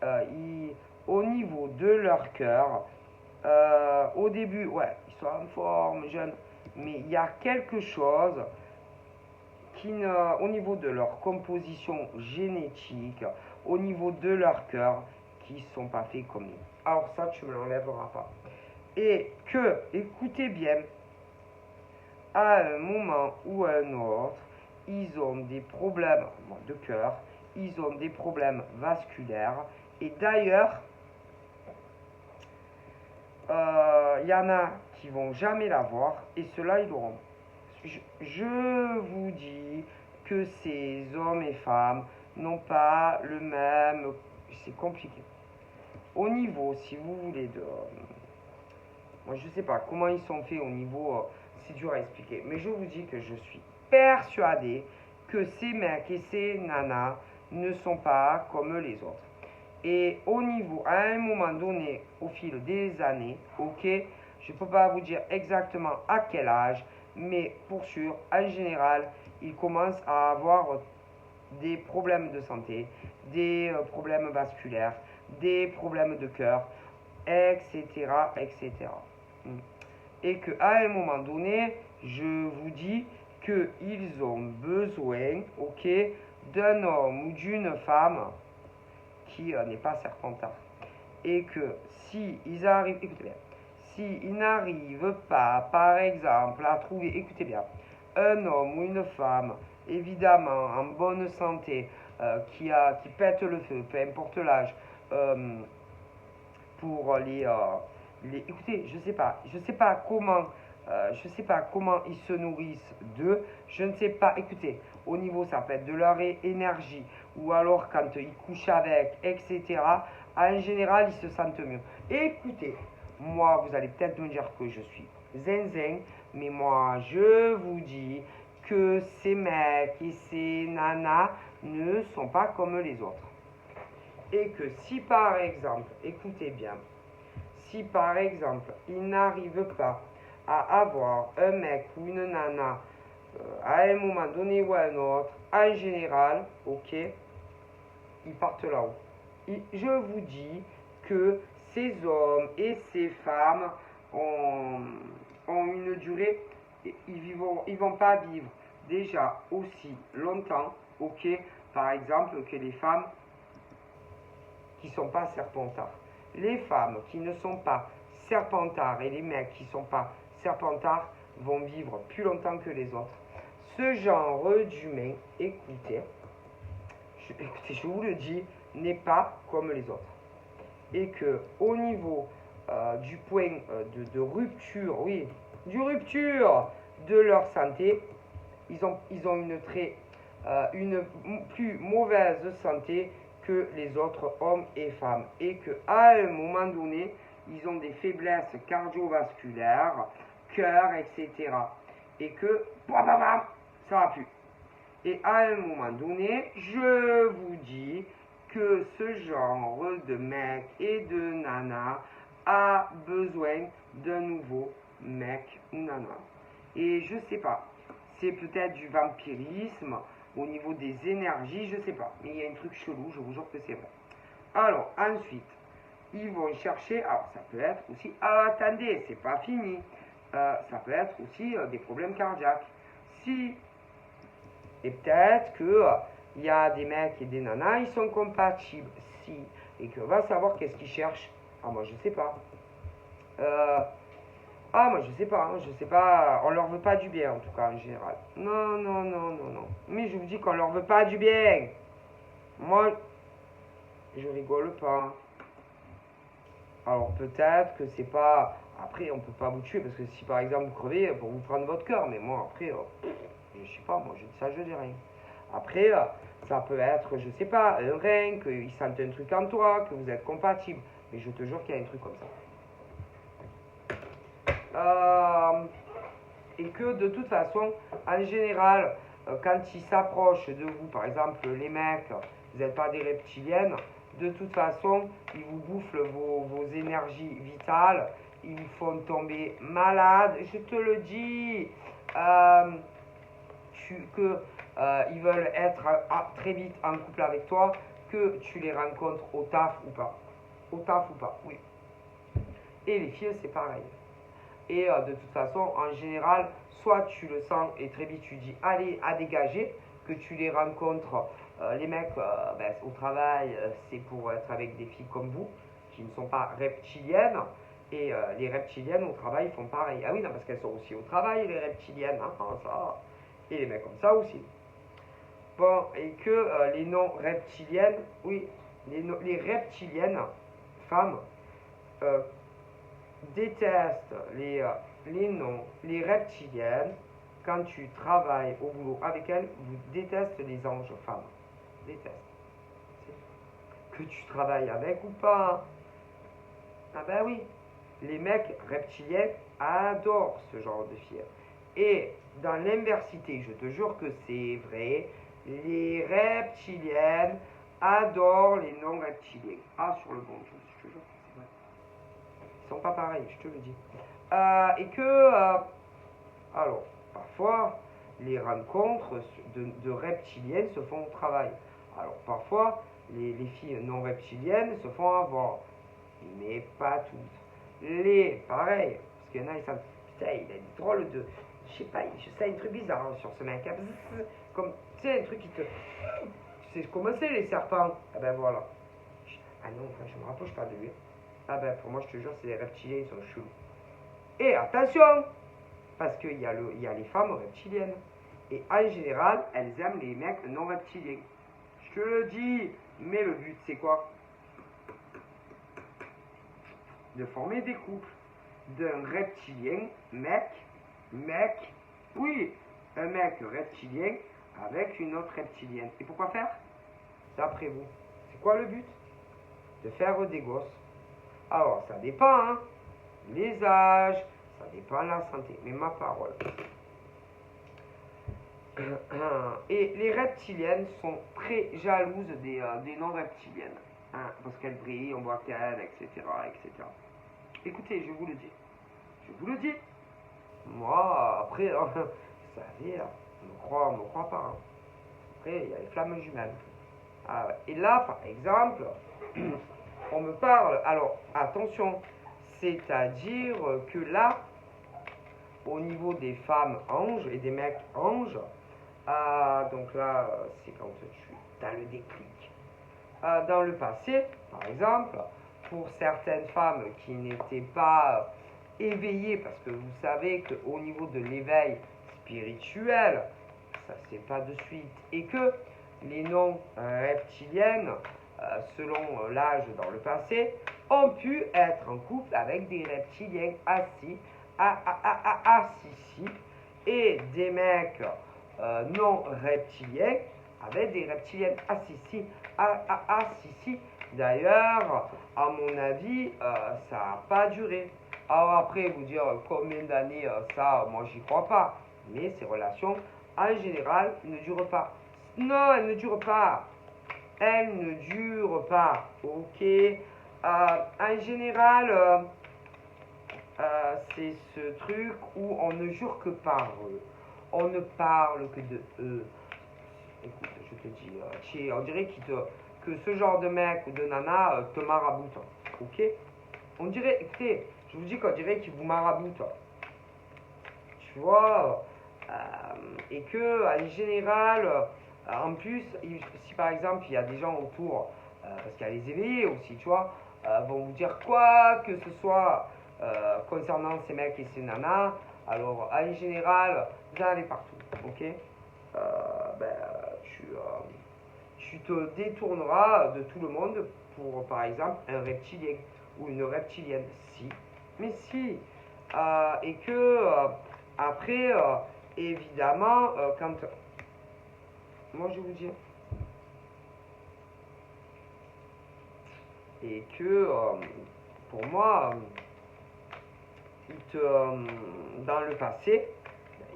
nous. Au niveau de leur cœur, au début, ouais, ils sont en forme, jeunes, mais il y a quelque chose au niveau de leur composition génétique, au niveau de leur cœur, qui ne sont pas faits comme nous. Alors ça, tu ne me l'enlèveras pas. Et que, écoutez bien, à un moment ou à un autre, ils ont des problèmes de cœur, ils ont des problèmes vasculaires, et d'ailleurs, il y en a qui vont jamais l'avoir, et ceux-là, ils l'auront. Je vous dis que ces hommes et femmes n'ont pas le même... C'est compliqué. Au niveau, si vous voulez, moi, je sais pas comment ils sont faits au niveau... c'est dur à expliquer. Mais je vous dis que je suis persuadé que ces mecs et ces nanas ne sont pas comme les autres. Et au niveau, à un moment donné, au fil des années, ok, je ne peux pas vous dire exactement à quel âge, mais pour sûr, en général, ils commencent à avoir des problèmes de santé, des problèmes vasculaires, des problèmes de cœur, etc., etc. Et qu'à un moment donné, je vous dis qu'ils ont besoin, ok, d'un homme ou d'une femme qui n'est pas serpentard. Et que si ils arrivent, écoutez bien, s'ils n'arrivent pas, par exemple, à trouver, écoutez bien, un homme ou une femme, évidemment en bonne santé, qui pète le feu, peu importe l'âge, pour écoutez, je sais pas comment, je sais pas comment ils se nourrissent d'eux, je ne sais pas, écoutez, au niveau ça peut être de leur énergie, ou alors quand ils couchent avec, etc. En général, ils se sentent mieux. Écoutez, moi, vous allez peut-être me dire que je suis zinzin, mais moi, je vous dis que ces mecs et ces nanas ne sont pas comme les autres. Et que si par exemple, écoutez bien, si par exemple, ils n'arrivent pas à avoir un mec ou une nana à un moment donné ou à un autre, en général, ok, ils partent là-haut. Je vous dis que ces hommes et ces femmes ont une durée, ils vont pas vivre déjà aussi longtemps, ok, par exemple, que les femmes qui ne sont pas serpentards. Les femmes qui ne sont pas serpentards et les mecs qui ne sont pas serpentards vont vivre plus longtemps que les autres. Ce genre d'humain, écoutez, je vous le dis, n'est pas comme les autres. Et que au niveau du point de rupture, oui, du rupture de leur santé, ils ont une plus mauvaise santé que les autres hommes et femmes. Et qu'à un moment donné, ils ont des faiblesses cardiovasculaires, cœur, etc. Et que, ça va plus. Et à un moment donné, je vous dis que ce genre de mec et de nana a besoin d'un nouveau mec ou nana. Et je sais pas, c'est peut-être du vampirisme au niveau des énergies, je sais pas. Mais il y a un truc chelou, je vous jure que c'est vrai. Alors, ensuite, ils vont chercher, alors ça peut être aussi, ah, attendez, c'est pas fini, ça peut être aussi des problèmes cardiaques. Si, et peut-être que il y a des mecs et des nanas, ils sont compatibles, si, et que va savoir qu'est-ce qu'ils cherchent. Ah, moi je sais pas. Moi je sais pas, hein, je sais pas, on leur veut pas du bien en tout cas en général. Non, non, non, non, non. Mais je vous dis qu'on leur veut pas du bien. Moi, je rigole pas. Alors peut-être que c'est pas. Après, on peut pas vous tuer parce que si par exemple vous crevez pour vous prendre votre cœur, mais moi après, je sais pas, moi je dis ça, je dis rien. Après, ça peut être, je sais pas, un rein, qu'ils sentent un truc en toi, que vous êtes compatible. Mais je te jure qu'il y a un truc comme ça. Et que de toute façon, en général, quand ils s'approchent de vous, par exemple les mecs, vous n'êtes pas des reptiliennes, de toute façon, ils vous bouffent vos énergies vitales, ils vous font tomber malade, je te le dis, ils veulent être très vite en couple avec toi, que tu les rencontres au taf ou pas. Au taf ou pas, oui. Et les filles, c'est pareil. Et de toute façon, en général, soit tu le sens et très vite tu dis allez à dégager, que tu les rencontres, les mecs au travail, c'est pour être avec des filles comme vous, qui ne sont pas reptiliennes. Et les reptiliennes au travail font pareil. Ah oui, non, parce qu'elles sont aussi au travail, les reptiliennes, hein, ça. Et les mecs comme ça aussi. Bon, et que les non-reptiliennes, oui, les reptiliennes, femmes, détestent les reptiliennes. Quand tu travailles au boulot avec elles, vous détestent les anges femmes. Détestent. Que tu travailles avec ou pas. Ah ben oui. Les mecs reptiliens adorent ce genre de filles. Et dans l'inversité, je te jure que c'est vrai, les reptiliennes adorent les non-reptiliens. Ah, sur le bon, je te jure que c'est vrai. Ils sont pas pareils, je te le dis. Alors, parfois, les rencontres de reptiliennes se font au travail. Alors, parfois, les filles non reptiliennes se font avoir. Mais pas toutes. Pareil, parce qu'il y en a, ils savent, putain, il a une drôle de. Je sais pas, je sais, un truc bizarre hein, sur ce mec. Comme, tu sais, un truc qui te. Tu sais comment c'est les serpents? Ah ben voilà. Ah non, enfin, je me rapproche pas de lui. Ah ben, pour moi, je te jure, c'est les reptiliens, ils sont chelous. Et attention, parce qu'il y a les femmes reptiliennes. Et en général, elles aiment les mecs non reptiliens. Je te le dis, mais le but, c'est quoi? De former des couples d'un reptilien, mec, oui, un mec reptilien avec une autre reptilienne. Et pourquoi faire? D'après vous, c'est quoi le but? De faire des gosses. Alors, ça dépend, hein, les âges, ça dépend de la santé, mais ma parole. Et les reptiliennes sont très jalouses des non-reptiliennes, hein, parce qu'elles brillent, on voit qu'elles, etc., etc. Écoutez, je vous le dis. Je vous le dis. Moi, après, vous savez, on me croit pas. Hein. Après, il y a les flammes jumelles. Ah, ouais. Et là, par exemple, on me parle. Alors, attention, c'est-à-dire que là, au niveau des femmes anges et des mecs anges, donc là, c'est quand tu as le déclic. Dans le passé, par exemple, pour certaines femmes qui n'étaient pas éveillées, parce que vous savez qu'au niveau de l'éveil spirituel, ça c'est pas de suite, et que les non-reptiliennes, selon l'âge dans le passé, ont pu être en couple avec des reptiliens assis, et des mecs non reptiliens avec des reptiliennes assis. D'ailleurs, à mon avis, ça n'a pas duré. Alors après, vous dire combien d'années ça, moi j'y crois pas. Mais ces relations, en général, ne durent pas. Non, elles ne durent pas. Elles ne durent pas. Ok. En général, c'est ce truc où on ne jure que par eux. On ne parle que de eux. Écoute, je te dis, on dirait que ce genre de mec ou de nana te maraboute. Ok? On dirait, écoutez, je vous dis qu'on dirait qu'ils vous maraboutent. Tu vois, et que, en général, en plus, si par exemple il y a des gens autour, parce qu'il y a les éveillés aussi, tu vois, vont vous dire quoi que ce soit concernant ces mecs et ces nanas, alors en général, vous en avez partout, ok? Ben, tu te détourneras de tout le monde pour, par exemple, un reptilien ou une reptilienne. Si, mais si. Et que, après, évidemment, quand. Moi, je vais vous dire. Et que, pour moi, dans le passé,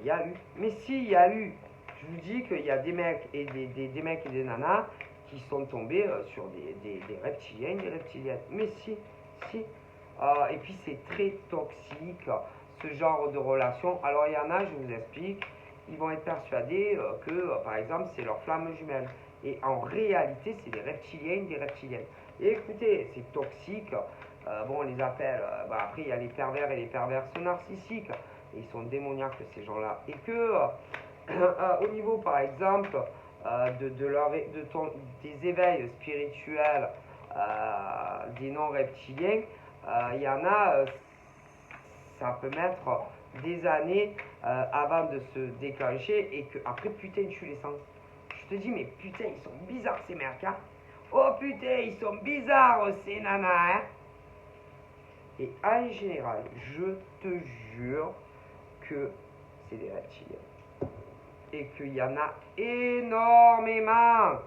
il y a eu. Mais si, il y a eu. Je vous dis qu'il y a des mecs et des mecs et des nanas qui sont tombés sur des reptiliens, des reptiliennes. Mais si, si. Et puis c'est très toxique, ce genre de relation. Alors il y en a, je vous explique, ils vont être persuadés que, par exemple, c'est leur flamme jumelle. Et en réalité, c'est des reptiliens, des reptiliennes. Et écoutez, c'est toxique. Bon, on les appelle. Après, il y a les pervers et les perverses narcissiques. Et ils sont démoniaques, ces gens-là. Et que, au niveau, par exemple, des éveils spirituels des non-reptiliens, il y en a, ça peut mettre des années avant de se déclencher et que après putain tu les sens. Je te dis mais putain ils sont bizarres ces mecs hein. Oh putain ils sont bizarres ces nanas hein. Et en général je te jure que c'est des reptiliens. Et qu'il y en a énormément.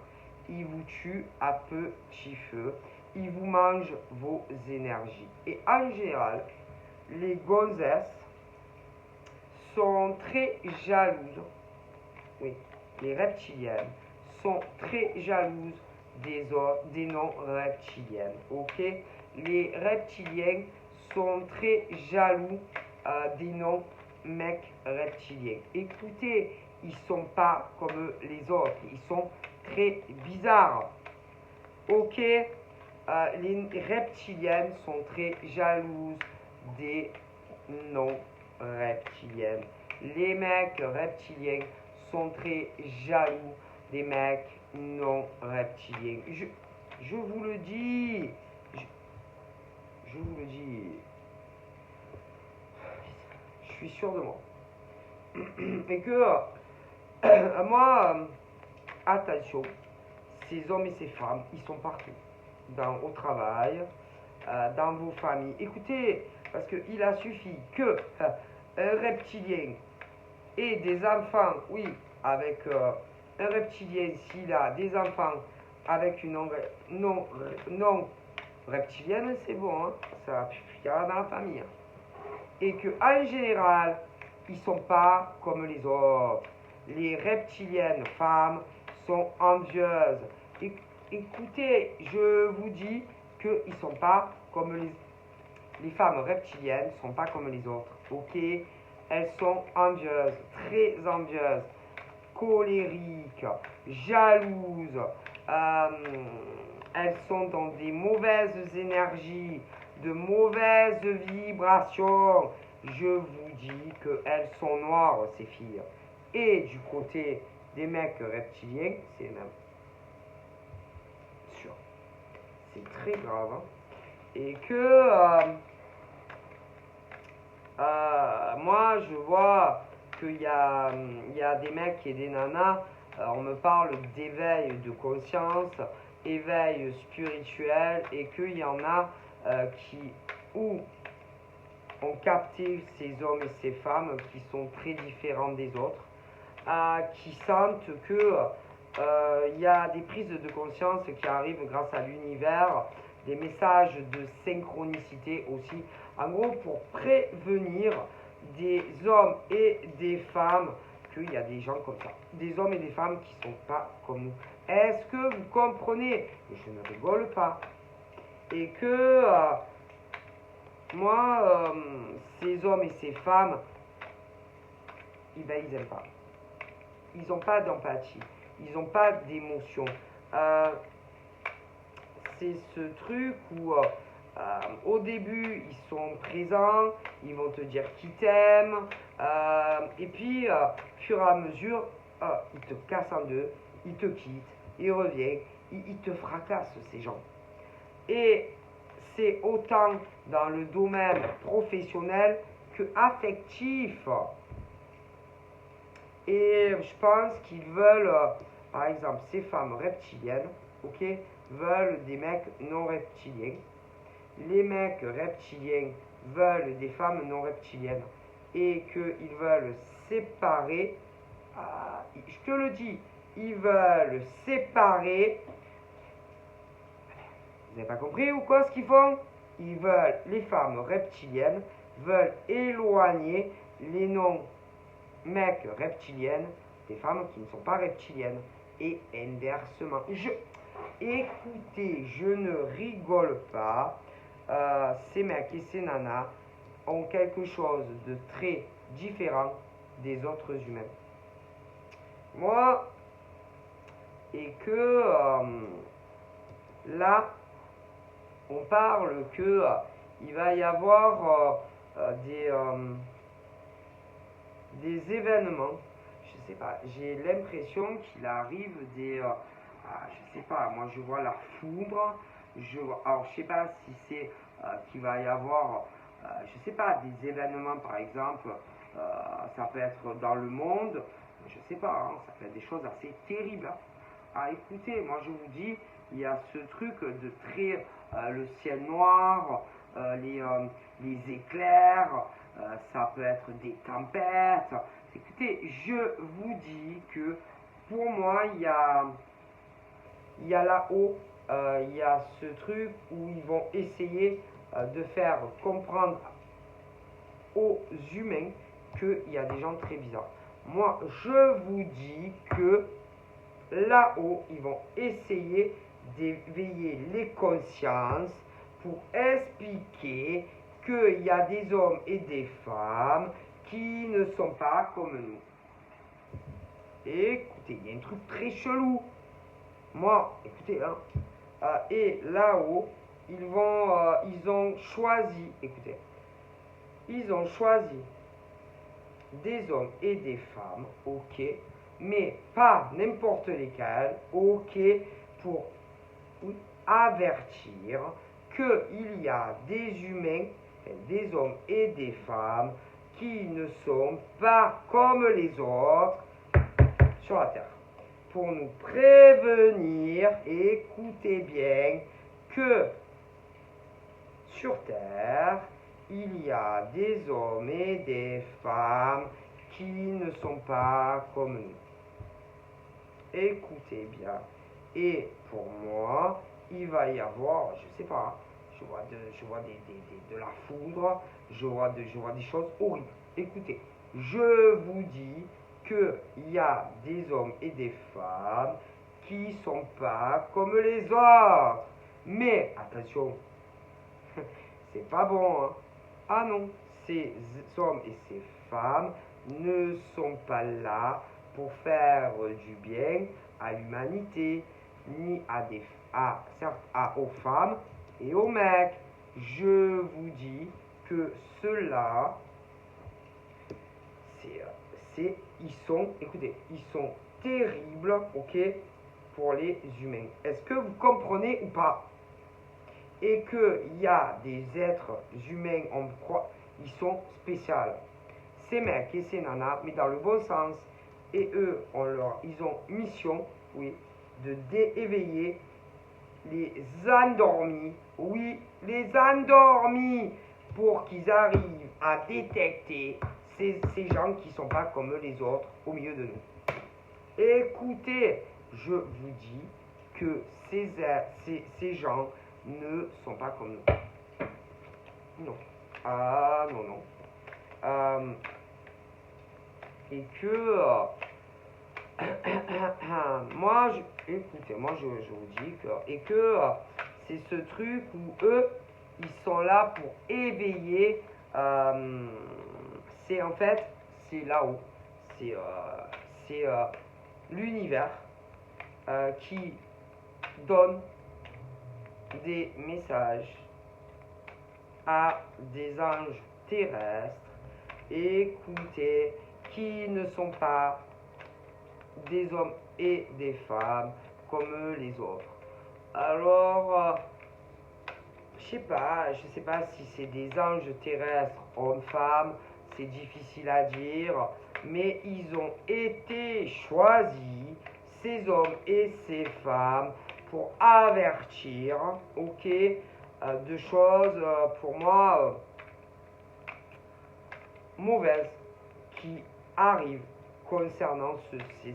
Ils vous tuent à petit feu. Ils vous mangent vos énergies. Et en général, les gonzesses sont très jalouses. Oui, les reptiliennes sont très jalouses des non-reptiliennes. Ok? Les reptiliens sont très jaloux des non-mecs reptiliens. Écoutez, ils sont pas comme les autres. Ils sont très bizarres. Ok? Les reptiliennes sont très jalouses des non-reptiliennes. Les mecs reptiliens sont très jaloux des mecs non-reptiliens. Je vous le dis. Je vous le dis. Je suis sûr de moi. Et que moi, attention, ces hommes et ces femmes, ils sont partout. Au travail, dans vos familles. Écoutez, parce qu'il a suffi que un reptilien ait des enfants, oui, avec un reptilien, s'il a des enfants avec une non reptilienne, c'est bon, hein, ça il y a dans la famille. Hein. Et que en général, ils sont pas comme les autres. Les reptiliennes femmes sont envieuses. Écoutez, je vous dis qu'ils ne sont pas comme les femmes reptiliennes, ne sont pas comme les autres. Ok? Elles sont envieuses, très envieuses, colériques, jalouses. Elles sont dans des mauvaises énergies, de mauvaises vibrations. Je vous dis qu'elles sont noires, ces filles. Et du côté des mecs reptiliens, c'est même sûr. C'est très grave. Hein. Et que moi, je vois qu'il y a des mecs et des nanas. On me parle d'éveil de conscience, éveil spirituel, et qu'il y en a qui ou ont capté ces hommes et ces femmes qui sont très différents des autres, qui sentent que il y a des prises de conscience qui arrivent grâce à l'univers, des messages de synchronicité aussi, en gros pour prévenir des hommes et des femmes qu'il y a des gens comme ça, des hommes et des femmes qui ne sont pas comme nous. Est-ce que vous comprenez? Je ne rigole pas. Et que moi, ces hommes et ces femmes, ils n'aiment pas. Ils n'ont pas d'empathie. Ils n'ont pas d'émotion. C'est ce truc où Au début, ils sont présents, ils vont te dire qu'ils t'aiment, et puis, au fur et à mesure, ils te cassent en deux, ils te quittent, ils reviennent, ils te fracassent, ces gens. Et c'est autant dans le domaine professionnel que affectif. Et je pense qu'ils veulent, par exemple, ces femmes reptiliennes, ok, veulent des mecs non reptiliens. Les mecs reptiliens veulent des femmes non reptiliennes et qu'ils veulent séparer, je te le dis, ils veulent séparer. Vous n'avez pas compris ou quoi ce qu'ils font? Ils veulent, les femmes reptiliennes veulent éloigner les non-mecs reptiliennes des femmes qui ne sont pas reptiliennes. Et inversement. Écoutez, je ne rigole pas. Ces mecs et ces nanas ont quelque chose de très différent des autres humains. Moi, et que là, on parle que il va y avoir des événements. Je sais pas, j'ai l'impression qu'il arrive je sais pas, moi je vois la foudre. Alors je sais pas si c'est qu'il va y avoir, je sais pas, des événements par exemple, ça peut être dans le monde, je sais pas, hein, ça peut être des choses assez terribles. Hein. Ah écoutez, moi je vous dis, il y a ce truc de très le ciel noir, les éclairs, ça peut être des tempêtes. Écoutez, je vous dis que pour moi, il y a là-haut, il y a ce truc où ils vont essayer de faire comprendre aux humains qu'il y a des gens très bizarres. Moi, je vous dis que là-haut, ils vont essayer d'éveiller les consciences pour expliquer qu'il y a des hommes et des femmes qui ne sont pas comme nous. Et écoutez, il y a un truc très chelou. Moi, écoutez, hein, et là-haut, ils ont choisi, écoutez, ils ont choisi des hommes et des femmes, ok, mais pas n'importe lesquels, ok, pour avertir qu'il y a des humains, des hommes et des femmes qui ne sont pas comme les autres sur la Terre. Pour nous prévenir, écoutez bien, que sur Terre, il y a des hommes et des femmes qui ne sont pas comme nous. Écoutez bien. Et pour moi, il va y avoir, je sais pas, je vois de la foudre, je vois des choses horribles. Écoutez, je vous dis qu'il y a des hommes et des femmes qui sont pas comme les autres. Mais attention, c'est pas bon, hein. Ah non, ces hommes et ces femmes ne sont pas là pour faire du bien à l'humanité, ni aux femmes et aux mecs. Je vous dis que ceux-là, écoutez, ils sont terribles, ok, pour les humains. Est-ce que vous comprenez ou pas? Et qu'il y a des êtres humains, on croit, ils sont spéciaux. Ces mecs et ces nanas, mais dans le bon sens, et eux, ils ont mission, oui, de d'éveiller les endormis, oui, les endormis, pour qu'ils arrivent à détecter ces gens qui ne sont pas comme les autres au milieu de nous. Écoutez, je vous dis que ces gens ne sont pas comme nous. Non. Ah, non, non. Et que... écoutez, moi je vous dis que c'est ce truc où eux, ils sont là pour éveiller, c'est en fait, c'est là-haut, c'est l'univers qui donne des messages à des anges terrestres, écoutez, qui ne sont pas des hommes et des femmes comme les autres. Alors, je sais pas si c'est des anges terrestres, hommes-femmes, c'est difficile à dire, mais ils ont été choisis, ces hommes et ces femmes, pour avertir, ok, de choses pour moi mauvaises qui arrivent concernant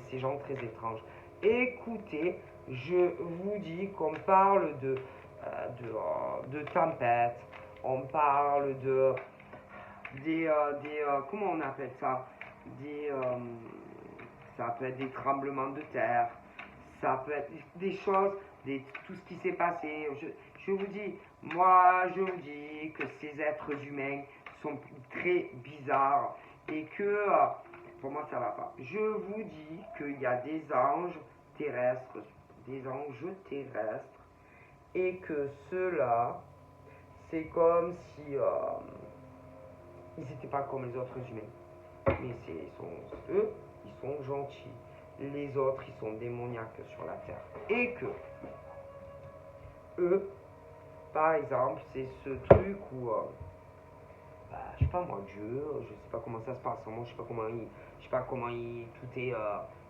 ces gens très étranges. Écoutez, je vous dis qu'on parle de tempêtes, on parle comment on appelle ça, ça peut être des tremblements de terre, ça peut être des choses, tout ce qui s'est passé. Je vous dis, moi je vous dis que ces êtres humains sont très bizarres et que pour moi ça va pas. Je vous dis qu'il y a des anges terrestres, et que ceux-là, c'est comme si ils n'étaient pas comme les autres humains. Mais eux, ils sont gentils. Les autres, ils sont démoniaques sur la terre. Et que eux, par exemple, c'est ce truc où je sais pas moi, Dieu, je sais pas comment ça se passe, moi je sais pas comment il tout est,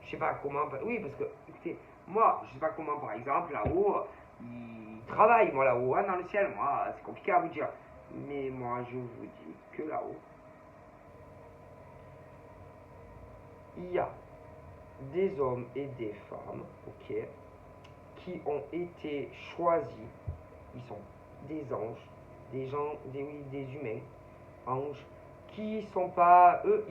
je sais pas comment, oui parce que, écoutez, moi je sais pas comment par exemple là-haut, il travaille moi là-haut, hein, dans le ciel, moi c'est compliqué à vous dire, mais moi je vous dis que là-haut, il y a des hommes et des femmes, ok, qui ont été choisis, ils sont des anges, des gens, des humains, anges, qui sont pas eux,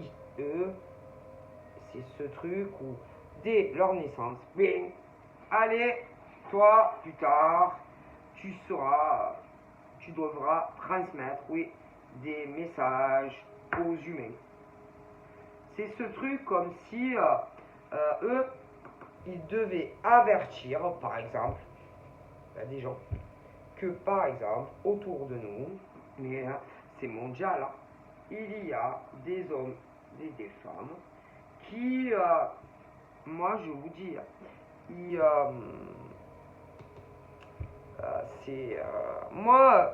c'est ce truc où dès leur naissance, bing, allez, toi, plus tard, tu devras transmettre, oui, des messages aux humains. C'est ce truc comme si eux, ils devaient avertir, par exemple, des gens, que par exemple, autour de nous, mais c'est mondial, hein, il y a des hommes et des femmes qui, moi je vous dis, c'est, moi,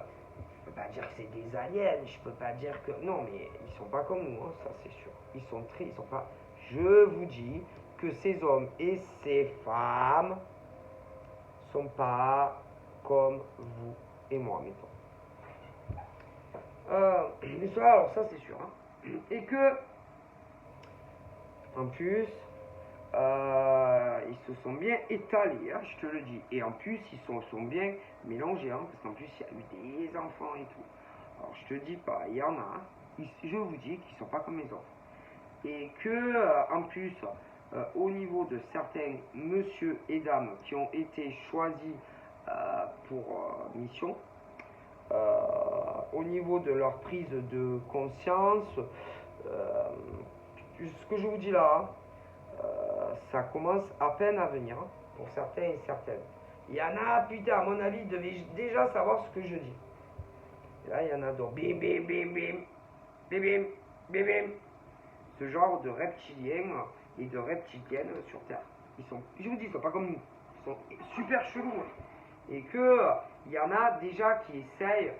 je peux pas dire que c'est des aliens, je peux pas dire que, non mais ils sont pas comme nous, hein, ça c'est sûr, ils sont pas, je vous dis que ces hommes et ces femmes sont pas comme vous et moi, mettons. Mais ça, alors ça c'est sûr, hein. Et que, en plus, ils se sont bien étalés, hein, je te le dis. Et en plus, ils sont bien mélangés, hein, parce qu'en plus, il y a eu des enfants et tout. Alors, je te dis pas, il y en a, hein, je vous dis qu'ils sont pas comme les autres. Et que, en plus, au niveau de certains monsieur et dames qui ont été choisis pour mission, au niveau de leur prise de conscience, ce que je vous dis là, ça commence à peine à venir pour certains et certaines. Il y en a, putain, à mon avis, ils devaient déjà savoir ce que je dis. Et là, il y en a d'autres. Bim, bim, bim, bim, bim, bim, bim, bim. Ce genre de reptiliens et de reptiliennes sur Terre. Je vous dis, ils sont pas comme nous. Ils sont super chelous. Et que il y en a déjà qui essayent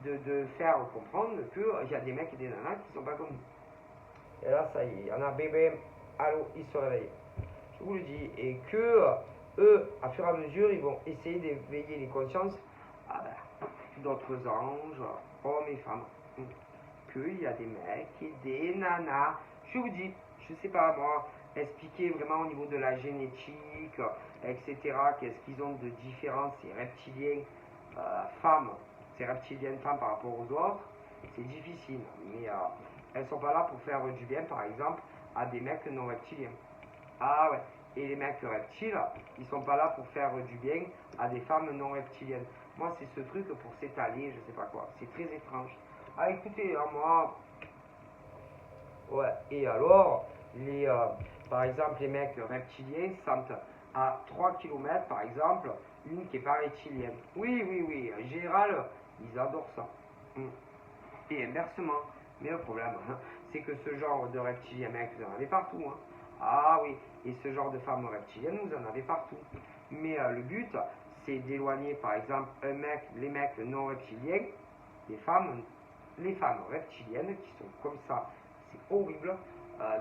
de faire comprendre qu'il y a des mecs et des nanas qui sont pas comme nous. Et là, ça y est, il y en a, bim, bim, allô, ils se réveillent. Je vous le dis. Et que eux, à fur et à mesure, ils vont essayer d'éveiller les consciences d'autres anges, hommes et femmes. Qu'il y a des mecs et des nanas. Je vous dis, je sais pas moi, expliquer vraiment au niveau de la génétique, etc. Qu'est-ce qu'ils ont de différent, ces reptiliens femmes, ces reptiliennes femmes par rapport aux autres, c'est difficile. Mais elles sont pas là pour faire du bien, par exemple, à des mecs non reptiliens. Ah ouais. Et les mecs reptiles, ils sont pas là pour faire du bien à des femmes non reptiliennes. Moi, c'est ce truc pour s'étaler, je sais pas quoi. C'est très étrange. Ah, écoutez, moi. Ouais, et alors, par exemple, les mecs reptiliens sentent à 3 km, par exemple, une qui est pas reptilienne. Oui, en général, ils adorent ça. et inversement. Mais le problème, hein, c'est que ce genre de reptiliens, mec, vous en avez partout. Hein. Ah oui, et ce genre de femmes reptiliennes, vous en avez partout. Mais le but, c'est d'éloigner, par exemple, les mecs non reptiliens, les femmes reptiliennes qui sont comme ça. C'est horrible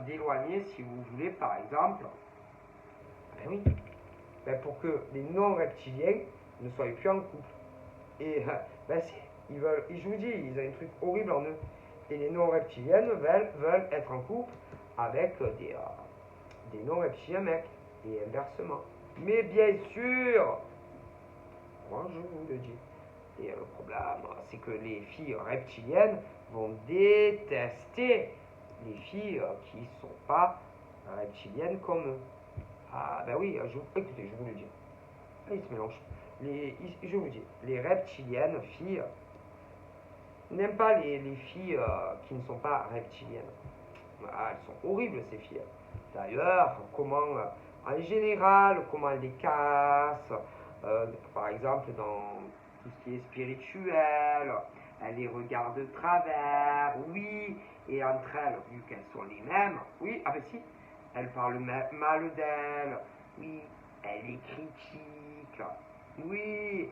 d'éloigner, si vous voulez, par exemple, ben oui, ben pour que les non reptiliens ne soient plus en couple. Et ben si, je vous dis, ils ont un truc horrible en eux. Et les non reptiliennes veulent être en couple avec des non reptiliens mecs. Et inversement. Mais bien sûr, moi je vous le dis. Et le problème, c'est que les filles reptiliennes vont détester les filles qui ne sont pas reptiliennes comme eux. Ah ben oui, écoutez, je vous le dis. Ils se mélangent. Je vous dis, les reptiliennes filles n'aiment pas les filles qui ne sont pas reptiliennes. Ah, elles sont horribles ces filles. D'ailleurs, en général, comment elles les cassent, par exemple dans tout ce qui est spirituel, elles les regardent de travers, oui, et entre elles, vu qu'elles sont les mêmes, oui, ah ben si, elles parlent mal d'elles, oui, elles les critiquent, oui,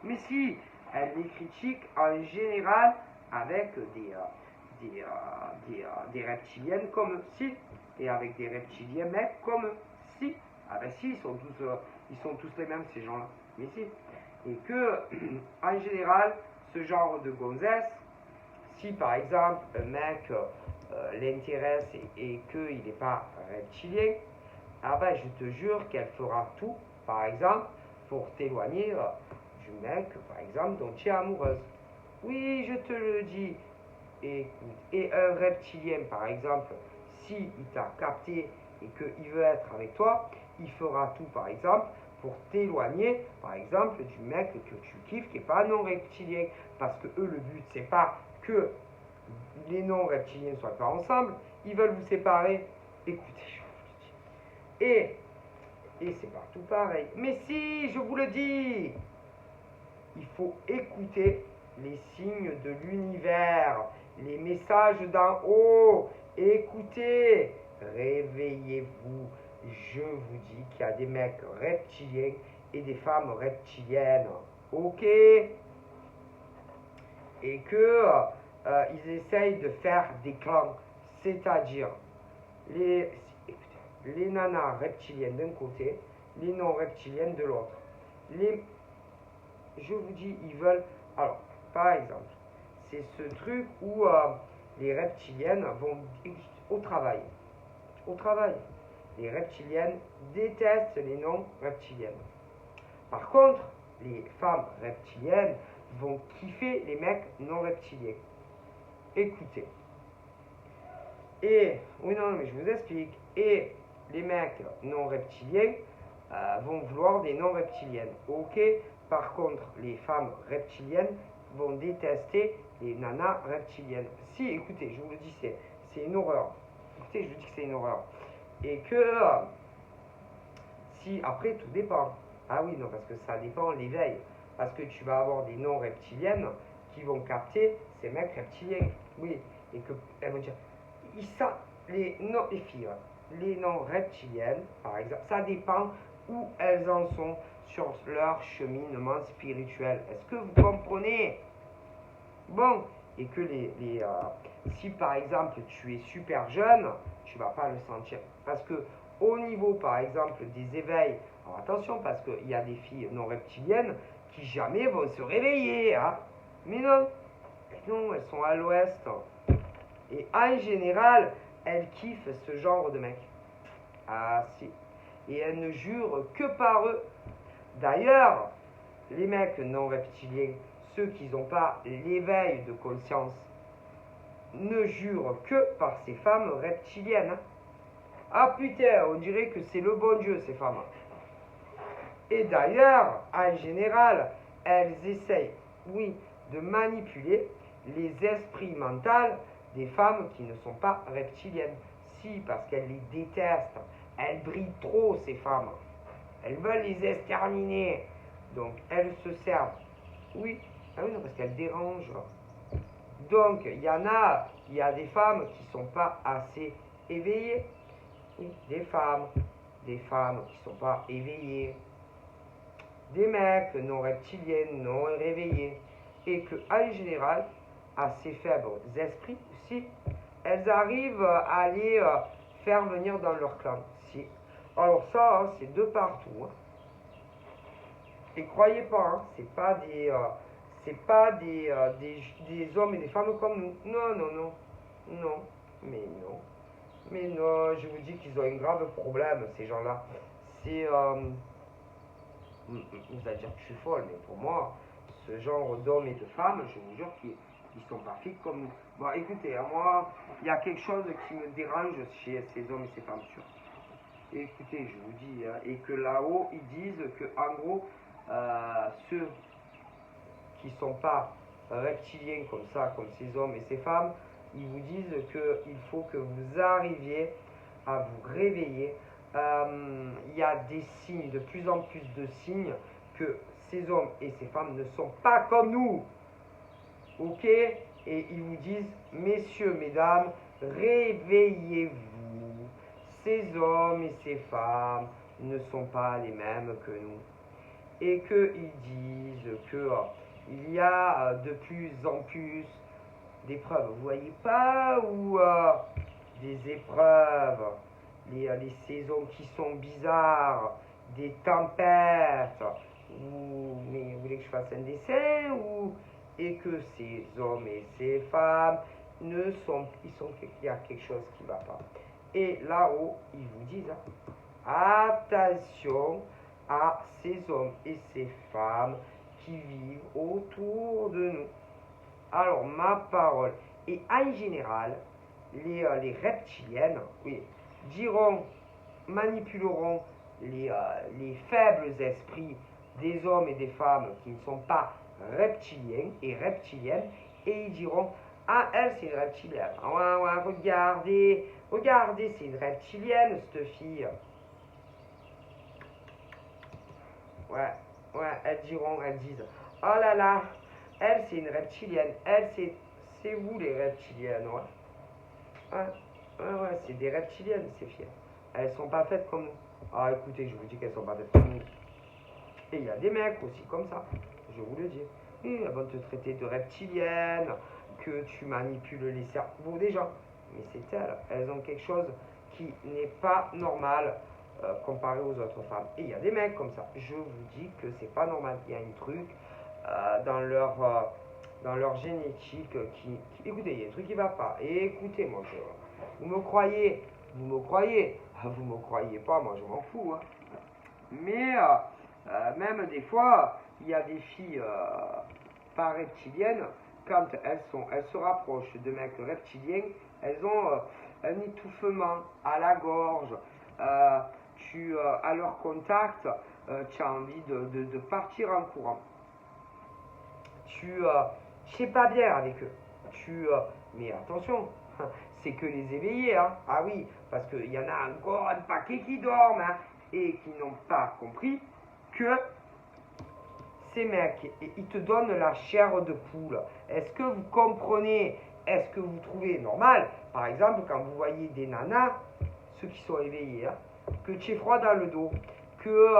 mais si, elles les critiquent en général avec des reptiliennes comme eux, si, et avec des reptiliens mecs comme eux, si, ah ben si, ils sont tous les mêmes ces gens-là, mais si, et que, en général, ce genre de gonzesse, si par exemple un mec l'intéresse et qu'il n'est pas reptilien, ah ben je te jure qu'elle fera tout, par exemple, pour t'éloigner du mec, par exemple, dont tu es amoureuse. Oui, je te le dis. Écoute, et un reptilien, par exemple, s'il t'a capté et qu'il veut être avec toi, il fera tout, par exemple, pour t'éloigner, par exemple, du mec que tu kiffes qui n'est pas non reptilien. Parce que eux, le but, c'est pas que les non reptiliens ne soient pas ensemble, ils veulent vous séparer. Écoutez, je vous le dis. Et c'est partout pareil. Mais si, je vous le dis, il faut écouter les signes de l'univers, les messages d'en haut. Écoutez, réveillez-vous. Je vous dis qu'il y a des mecs reptiliens et des femmes reptiliennes. Ok? Et que ils essayent de faire des clans. C'est-à-dire les nanas reptiliennes d'un côté, les non reptiliennes de l'autre. Je vous dis, ils veulent. Alors, par exemple, c'est ce truc où les reptiliennes vont au travail. Au travail. Les reptiliennes détestent les non reptiliennes. Par contre, les femmes reptiliennes vont kiffer les mecs non reptiliens. Écoutez. Et, oui, non, mais je vous explique. Et les mecs non reptiliens vont vouloir des non reptiliennes. Ok? Par contre, les femmes reptiliennes vont détester les nanas reptiliennes. Si, écoutez, je vous le dis, c'est une horreur. Écoutez, je vous dis que c'est une horreur. Et que, si, après, tout dépend. Ah oui, non, parce que ça dépend l'éveil. Parce que tu vas avoir des non reptiliennes qui vont capter ces mecs reptiliens. Oui, et que elles vont dire, les filles, les non reptiliennes, par exemple, ça dépend où elles en sont sur leur cheminement spirituel. Est-ce que vous comprenez? Bon, et que si par exemple tu es super jeune, tu vas pas le sentir. Parce que au niveau par exemple des éveils, alors attention parce qu'il y a des filles non reptiliennes qui jamais vont se réveiller. Hein. Mais non, elles sont à l'ouest. Et en général, elles kiffent ce genre de mec. Ah si. Et elles ne jurent que par eux. D'ailleurs, les mecs non reptiliens, ceux qui n'ont pas l'éveil de conscience, ne jurent que par ces femmes reptiliennes. Ah putain, on dirait que c'est le bon Dieu, ces femmes. Et d'ailleurs, en général, elles essayent, oui, de manipuler les esprits mentaux des femmes qui ne sont pas reptiliennes. Si, parce qu'elles les détestent. Elles brillent trop, ces femmes. Elles veulent les exterminer. Donc, elles se servent. Oui. Ah oui, non, parce qu'elles dérangent. Donc, il y a des femmes qui sont pas assez éveillées. Des femmes qui sont pas éveillées. Des mecs non reptiliens, non réveillés. Et que, en général, assez faibles esprits aussi, elles arrivent à les faire venir dans leur clan. Si. Alors ça, hein, c'est de partout. Hein. Et croyez pas, hein, c'est pas des hommes et des femmes comme nous. Non, non, non. Non. Mais non. Mais non, je vous dis qu'ils ont un grave problème, ces gens-là. C'est... vous allez dire que je suis folle, mais pour moi, ce genre d'hommes et de femmes, je vous jure qu'ils sont pas faits comme nous. Bon, écoutez, à moi, il y a quelque chose qui me dérange chez ces hommes et ces femmes, sûr. Écoutez, je vous dis, hein, et que là-haut, ils disent que, en gros, ceux qui ne sont pas reptiliens comme ça, comme ces hommes et ces femmes, ils vous disent qu'il faut que vous arriviez à vous réveiller. Il y a des signes, de plus en plus de signes, que ces hommes et ces femmes ne sont pas comme nous. Ok? Et ils vous disent, messieurs, mesdames, réveillez-vous. Ces hommes et ces femmes ne sont pas les mêmes que nous. Et qu'ils disent qu'il y a de plus en plus d'épreuves. Vous voyez pas ou des épreuves, les saisons qui sont bizarres, des tempêtes, ou mais vous voulez que je fasse un dessin ou et que ces hommes et ces femmes ne sont, il y a quelque chose qui ne va pas. Et là-haut, ils vous disent attention à ces hommes et ces femmes qui vivent autour de nous. Alors, ma parole. Et en général, les reptiliennes, oui, diront, manipuleront les faibles esprits des hommes et des femmes qui ne sont pas reptiliens et reptiliennes, et ils diront, ah, elle, c'est une reptilienne. Ah, ouais, ouais, regardez, c'est une reptilienne, cette fille. Ouais, elles disent, oh là là, elle, c'est une reptilienne. Elle, c'est vous, les reptiliennes, ouais. Ouais, c'est des reptiliennes, ces filles. Elles sont pas faites comme nous. Ah, écoutez, je vous dis qu'elles sont pas faites comme nous. Et il y a des mecs aussi comme ça, je vous le dis. Et elles vont te traiter de reptilienne, que tu manipules les cerveaux des gens. Mais c'est elles ont quelque chose qui n'est pas normal comparé aux autres femmes. Et il y a des mecs comme ça. Je vous dis que c'est pas normal. Il y a un truc dans leur génétique qui... Écoutez, il y a un truc qui va pas. Et écoutez, moi, vous me croyez, vous me croyez pas, moi je m'en fous. Hein. Mais même des fois, il y a des filles pas reptiliennes, quand elles se rapprochent de mecs reptiliens, elles ont un étouffement à la gorge. À leur contact, tu as envie de partir en courant. Tu sais pas bien avec eux. Mais attention, c'est que les éveillés, hein. Ah oui, parce qu'il y en a encore un paquet qui dorment, hein, et qui n'ont pas compris que ces mecs, ils te donnent la chair de poule. Est-ce que vous comprenez? Est-ce que vous trouvez normal? Par exemple, quand vous voyez des nanas, ceux qui sont éveillés, hein, que tu es froid dans le dos, que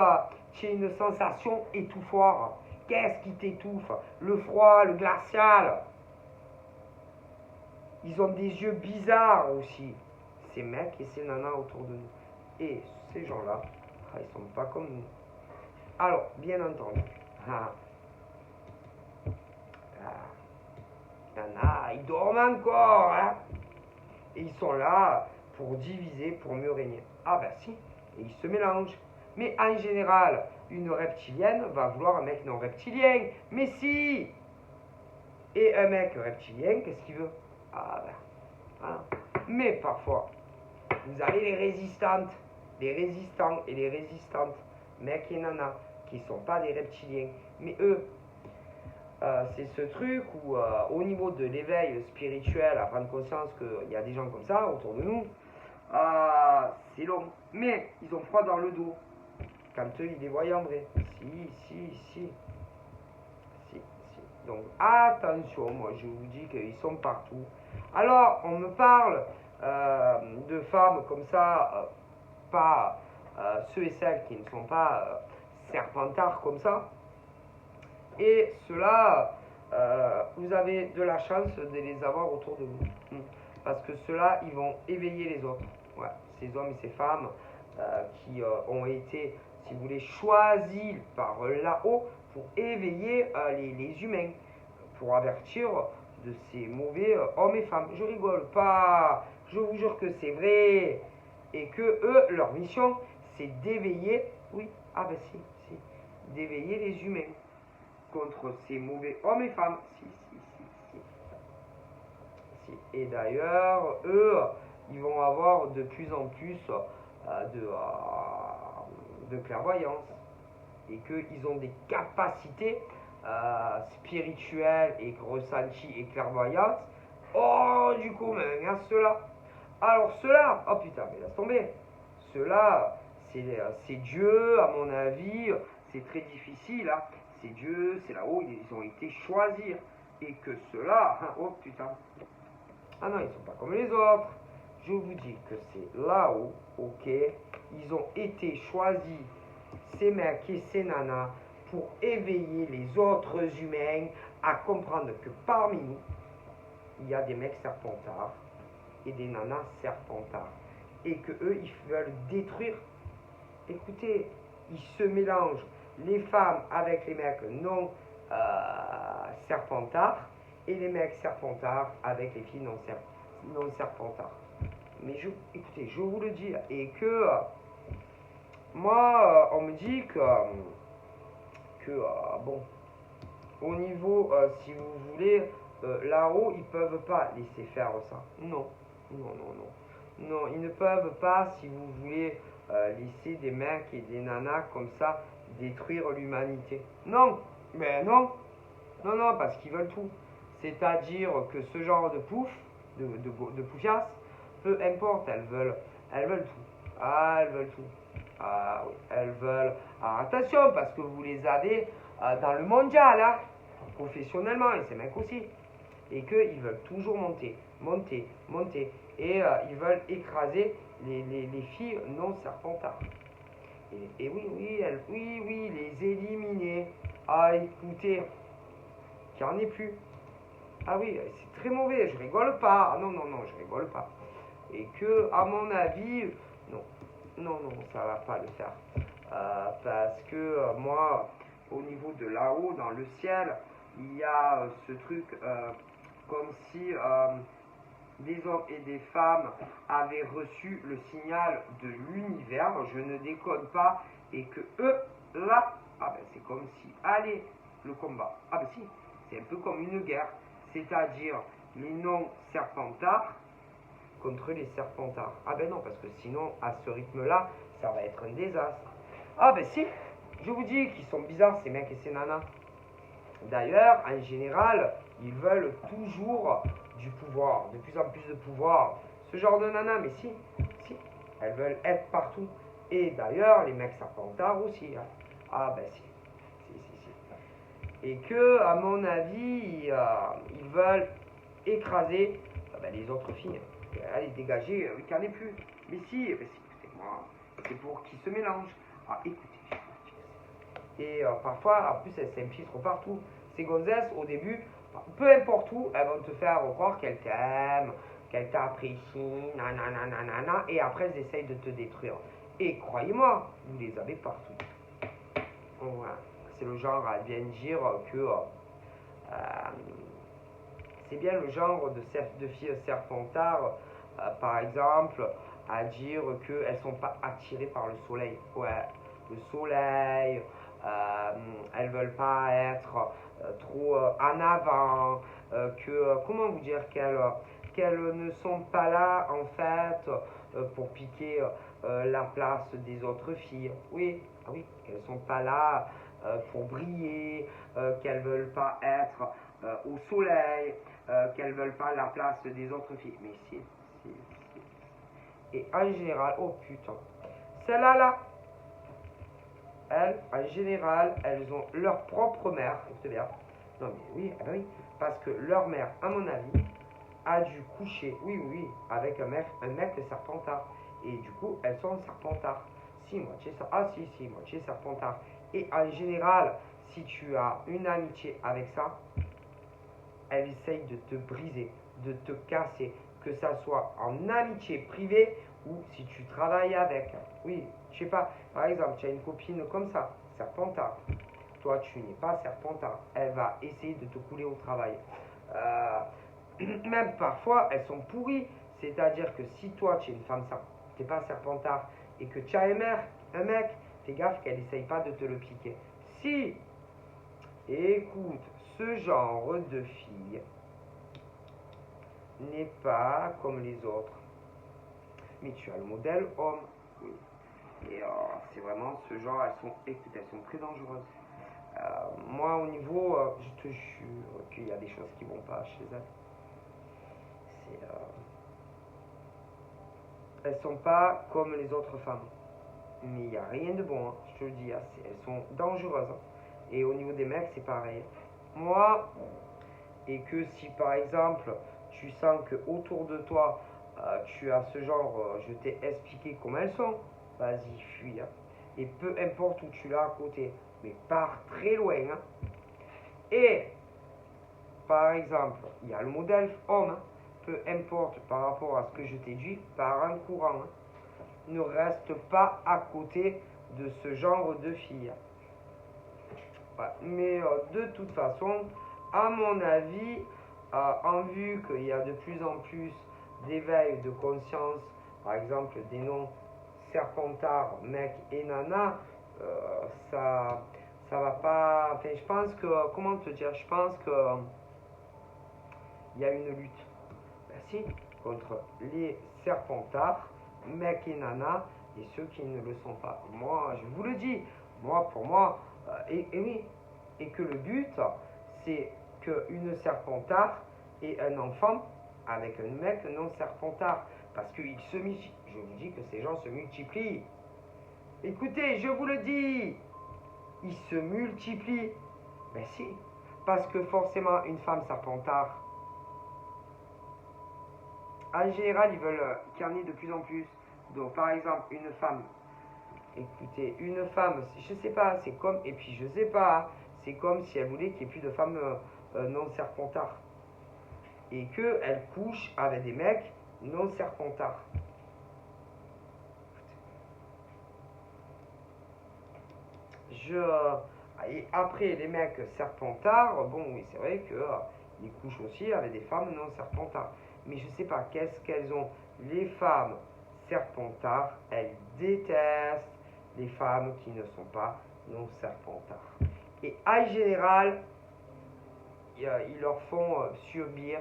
tu as une sensation étouffoire. Qu'est-ce qui t'étouffe? Le froid, le glacial. Ils ont des yeux bizarres aussi. Ces mecs et ces nanas autour de nous. Et ces gens-là, ils sont pas comme nous. Alors, bien entendu, il y en a, ils dorment encore, hein. Et ils sont là pour diviser, pour mieux régner. Ah ben si, et ils se mélangent. Mais en général, une reptilienne va vouloir un mec non reptilien. Mais si! Et un mec reptilien, qu'est-ce qu'il veut? Ah ben, voilà. Mais parfois, vous avez les résistantes, les résistants et les résistantes, mecs et nanas, qui ne sont pas des reptiliens. Mais eux, c'est ce truc où, au niveau de l'éveil spirituel, à prendre conscience qu'il y a des gens comme ça autour de nous, c'est long. Mais ils ont froid dans le dos. Quand eux, ils les voient en vrai. Si. Donc attention, moi je vous dis qu'ils sont partout. Alors on me parle de femmes comme ça, pas ceux et celles qui ne sont pas serpentards comme ça. Et ceux-là, vous avez de la chance de les avoir autour de vous. Parce que ceux-là, ils vont éveiller les autres. Ouais, ces hommes et ces femmes qui ont été, si vous voulez, choisis par là-haut pour éveiller les humains, pour avertir de ces mauvais hommes et femmes. Je rigole pas, je vous jure que c'est vrai. Et que eux, leur mission, c'est d'éveiller, oui, ah ben si, d'éveiller les humains contre ces mauvais hommes et femmes. Si. Et d'ailleurs, eux, ils vont avoir de plus en plus de clairvoyance et qu'ils ont des capacités spirituelles et ressenties et clairvoyantes. Oh, du coup, mais à ceux-là. Alors, ceux-là, oh putain, mais laisse tomber. Ceux-là, c'est Dieu, à mon avis, c'est très difficile. Hein. C'est Dieu, c'est là-haut, ils ont été choisis. Et que ceux-là, oh putain. Ah non, ils sont pas comme les autres. Je vous dis que c'est là-haut, ok. Ils ont été choisis, ces mecs et ces nanas, pour éveiller les autres humains à comprendre que parmi nous, il y a des mecs serpentards et des nanas serpentards. Et que eux, ils veulent détruire. Écoutez, ils se mélangent les femmes avec les mecs non serpentards et les mecs serpentards avec les filles non serpentards. Mais écoutez, je vous le dis, et que moi, on me dit que bon, au niveau, si vous voulez, là-haut, ils peuvent pas laisser faire ça. Non, ils ne peuvent pas, si vous voulez, laisser des mecs et des nanas comme ça détruire l'humanité. Non, mais non, parce qu'ils veulent tout. C'est-à-dire que ce genre de pouf, de poufias, peu importe, elles veulent tout. Ah, elles veulent tout. Ah oui, elles veulent. Alors attention, parce que vous les avez dans le mondial, hein, professionnellement, et ces mecs aussi. Et qu'ils veulent toujours monter. Et ils veulent écraser les filles non serpentards. Et oui, les éliminer. Ah, écoutez, qu'il n'y en ait plus. Ah oui, c'est très mauvais, je rigole pas. Ah non, je rigole pas. Et que, à mon avis, non, ça va pas le faire. Parce que moi, au niveau de là-haut, dans le ciel, il y a ce truc comme si des hommes et des femmes avaient reçu le signal de l'univers, je ne déconne pas, et que eux, là, ah ben c'est comme si, allez, le combat. Ah ben si, c'est un peu comme une guerre, c'est-à-dire les non-serpentards contre les serpentards. Ah ben non, parce que sinon, à ce rythme-là, ça va être un désastre. Ah ben si, je vous dis qu'ils sont bizarres, ces mecs et ces nanas. D'ailleurs, en général, ils veulent toujours du pouvoir, de plus en plus de pouvoir. Ce genre de nanas, mais si, elles veulent être partout. Et d'ailleurs, les mecs serpentards aussi. Hein. Ah ben si. Et que, à mon avis, ils veulent écraser les autres filles. Allez, dégagez, qu'il n'y en ait plus. Mais si, écoutez-moi, c'est pour qu'ils se mélangent. Ah, écoutez. Et parfois, en plus, elles s'infiltrent partout. Ces gonzesses, au début, peu importe où, elles vont te faire croire qu'elles t'aiment, qu'elles t'apprécient, nanana, et après, elles essayent de te détruire. Et croyez-moi, vous les avez partout. Voilà. C'est le genre à bien dire que c'est bien le genre de filles serpentards, par exemple, à dire qu'elles ne sont pas attirées par le soleil. Ouais, le soleil, elles ne veulent pas être trop en avant, comment vous dire, qu'elles ne sont pas là, en fait, pour piquer la place des autres filles. Oui, qu'elles ne sont pas là pour briller, qu'elles ne veulent pas être au soleil, qu'elles ne veulent pas la place des autres filles. Mais si. Et en général, oh putain, celles-là, elles, en général, elles ont leur propre mère, écoutez bien, Non mais oui, ah bah oui, parce que leur mère, à mon avis, a dû coucher, oui, avec un mec serpentard. Et du coup, elles sont serpentards. Si, moitié, si, moitié serpentard. Et en général, si tu as une amitié avec ça, elle essaye de te briser, de te casser, que ça soit en amitié privée ou si tu travailles avec. Oui, je sais pas, par exemple, tu as une copine comme ça, serpentard. Toi, tu n'es pas serpentard. Elle va essayer de te couler au travail. Euh, Même parfois, elles sont pourries. C'est-à-dire que si toi, tu es une femme, tu n'es pas serpentard, et que tu as un mec, fais gaffe qu'elle essaye pas de te le piquer. Si, écoute, ce genre de fille n'est pas comme les autres. Mais tu as le modèle homme. Oui. Et c'est vraiment ce genre, écoute, elles sont très dangereuses. Moi, au niveau, je te jure qu'il y a des choses qui vont pas chez elles. C'est, elles sont pas comme les autres femmes. Mais il n'y a rien de bon, hein, je te le dis. Hein, elles sont dangereuses. Hein. Et au niveau des mecs, c'est pareil. Moi, et que si par exemple, tu sens que autour de toi, tu as ce genre, je t'ai expliqué comment elles sont, vas-y, fuis. Hein. Et peu importe où tu l'as à côté, mais pars très loin. Hein. Et, par exemple, il y a le modèle homme, hein. Peu importe par rapport à ce que je t'ai dit, pars en courant. Hein. Ne reste pas à côté de ce genre de filles. Ouais. Mais de toute façon, à mon avis, en vue qu'il y a de plus en plus d'éveil de conscience, par exemple des noms serpentards, mec et nana, ça ça va pas. Enfin, je pense que, comment te dire, je pense que il y a une lutte. Ben, si, contre les serpentards, mec et nana, et ceux qui ne le sont pas. Moi, je vous le dis, moi, pour moi, et oui, et que le but, c'est qu'une serpentard ait un enfant avec un mec non serpentard. Parce qu'il se multiplie. Je vous dis que ces gens se multiplient. Écoutez, je vous le dis, ils se multiplient. Mais si, parce que forcément, une femme serpentard, en général, ils veulent qu'il y en ait de plus en plus. Donc, par exemple, une femme, écoutez, une femme, je sais pas, c'est comme, et puis je sais pas, c'est comme si elle voulait qu'il n'y ait plus de femmes non serpentards. Et qu'elle couche avec des mecs non serpentards. Et après, les mecs serpentards, bon, oui, c'est vrai qu'ils couchent aussi avec des femmes non serpentards. Mais je sais pas, qu'est-ce qu'elles ont, les femmes serpentards, elles détestent les femmes qui ne sont pas non serpentards. Et en général, ils leur font subir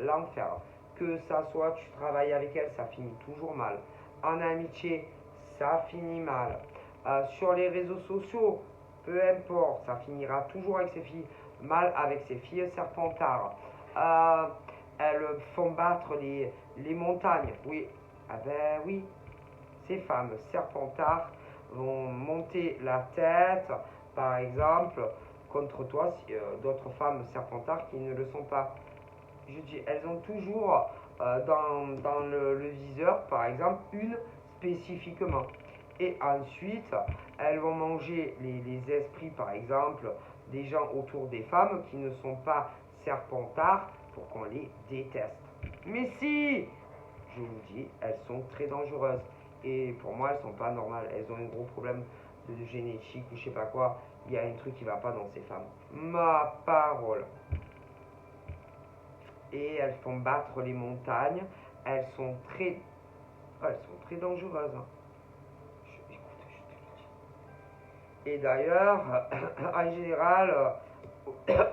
l'enfer. Que ça soit, tu travailles avec elles, ça finit toujours mal. En amitié, ça finit mal. Sur les réseaux sociaux, peu importe, ça finira toujours avec ces filles, mal avec ces filles serpentards. Elles font battre les montagnes. Oui, ah ben oui, ces femmes serpentards vont monter la tête, par exemple, contre toi, d'autres femmes serpentards qui ne le sont pas. Je dis, elles ont toujours dans le viseur, par exemple, une spécifiquement. Et ensuite, elles vont manger les esprits, par exemple, des gens autour des femmes qui ne sont pas serpentards pour qu'on les déteste. Mais si, je vous dis, elles sont très dangereuses. Et pour moi, elles sont pas normales. Elles ont un gros problème de génétique ou je sais pas quoi. Il y a un truc qui va pas dans ces femmes. Ma parole. Et elles font battre les montagnes. Elles sont très dangereuses. Hein. Écoute, je te le dis. Et d'ailleurs, en général,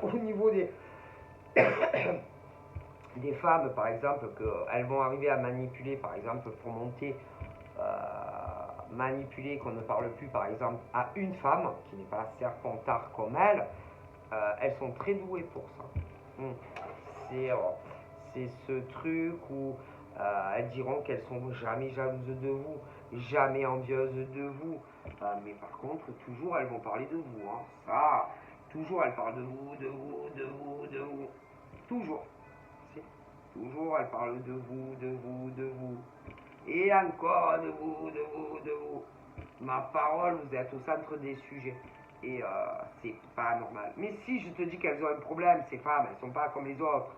au niveau des femmes, par exemple, qu'elles vont arriver à manipuler, par exemple, pour monter, manipuler, qu'on ne parle plus, par exemple, à une femme, qui n'est pas serpentard comme elles sont très douées pour ça. C'est ce truc où elles diront qu'elles sont jamais jalouses de vous, jamais envieuses de vous. Mais par contre, toujours, elles vont parler de vous. Hein. Ça, Toujours, elle parle de vous, de vous, de vous, de vous. Toujours. Toujours, elle parle de vous, de vous, de vous. Et encore de vous, de vous, de vous. Ma parole, vous êtes au centre des sujets. Et c'est pas normal. Mais si je te dis qu'elles ont un problème, ces femmes, elles sont pas comme les autres.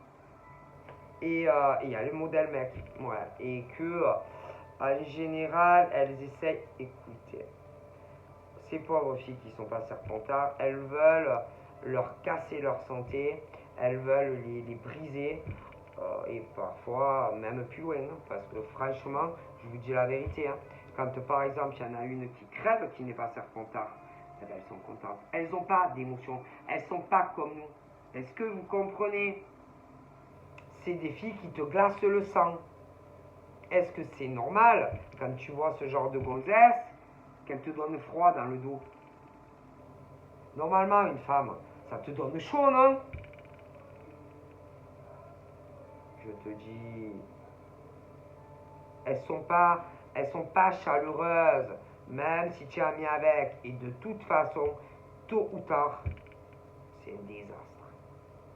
Et il y a le modèle mec. Ouais. Et que, en général, elles essayent, écoutez, ces pauvres filles qui sont pas serpentards, elles veulent leur casser leur santé, elles veulent les briser, et parfois même plus loin, hein, parce que franchement, je vous dis la vérité, hein, quand par exemple il y en a une qui crève, qui n'est pas serpentard, eh ben, elles sont contentes. Elles n'ont pas d'émotion, elles sont pas comme nous. Est-ce que vous comprenez? C'est des filles qui te glacent le sang. Est-ce que c'est normal, quand tu vois ce genre de gonzesse, qu'elle te donne froid dans le dos? Normalement, une femme, ça te donne chaud, non? Je te dis, elles sont pas chaleureuses, même si tu as mis avec. Et de toute façon, tôt ou tard, c'est un désastre.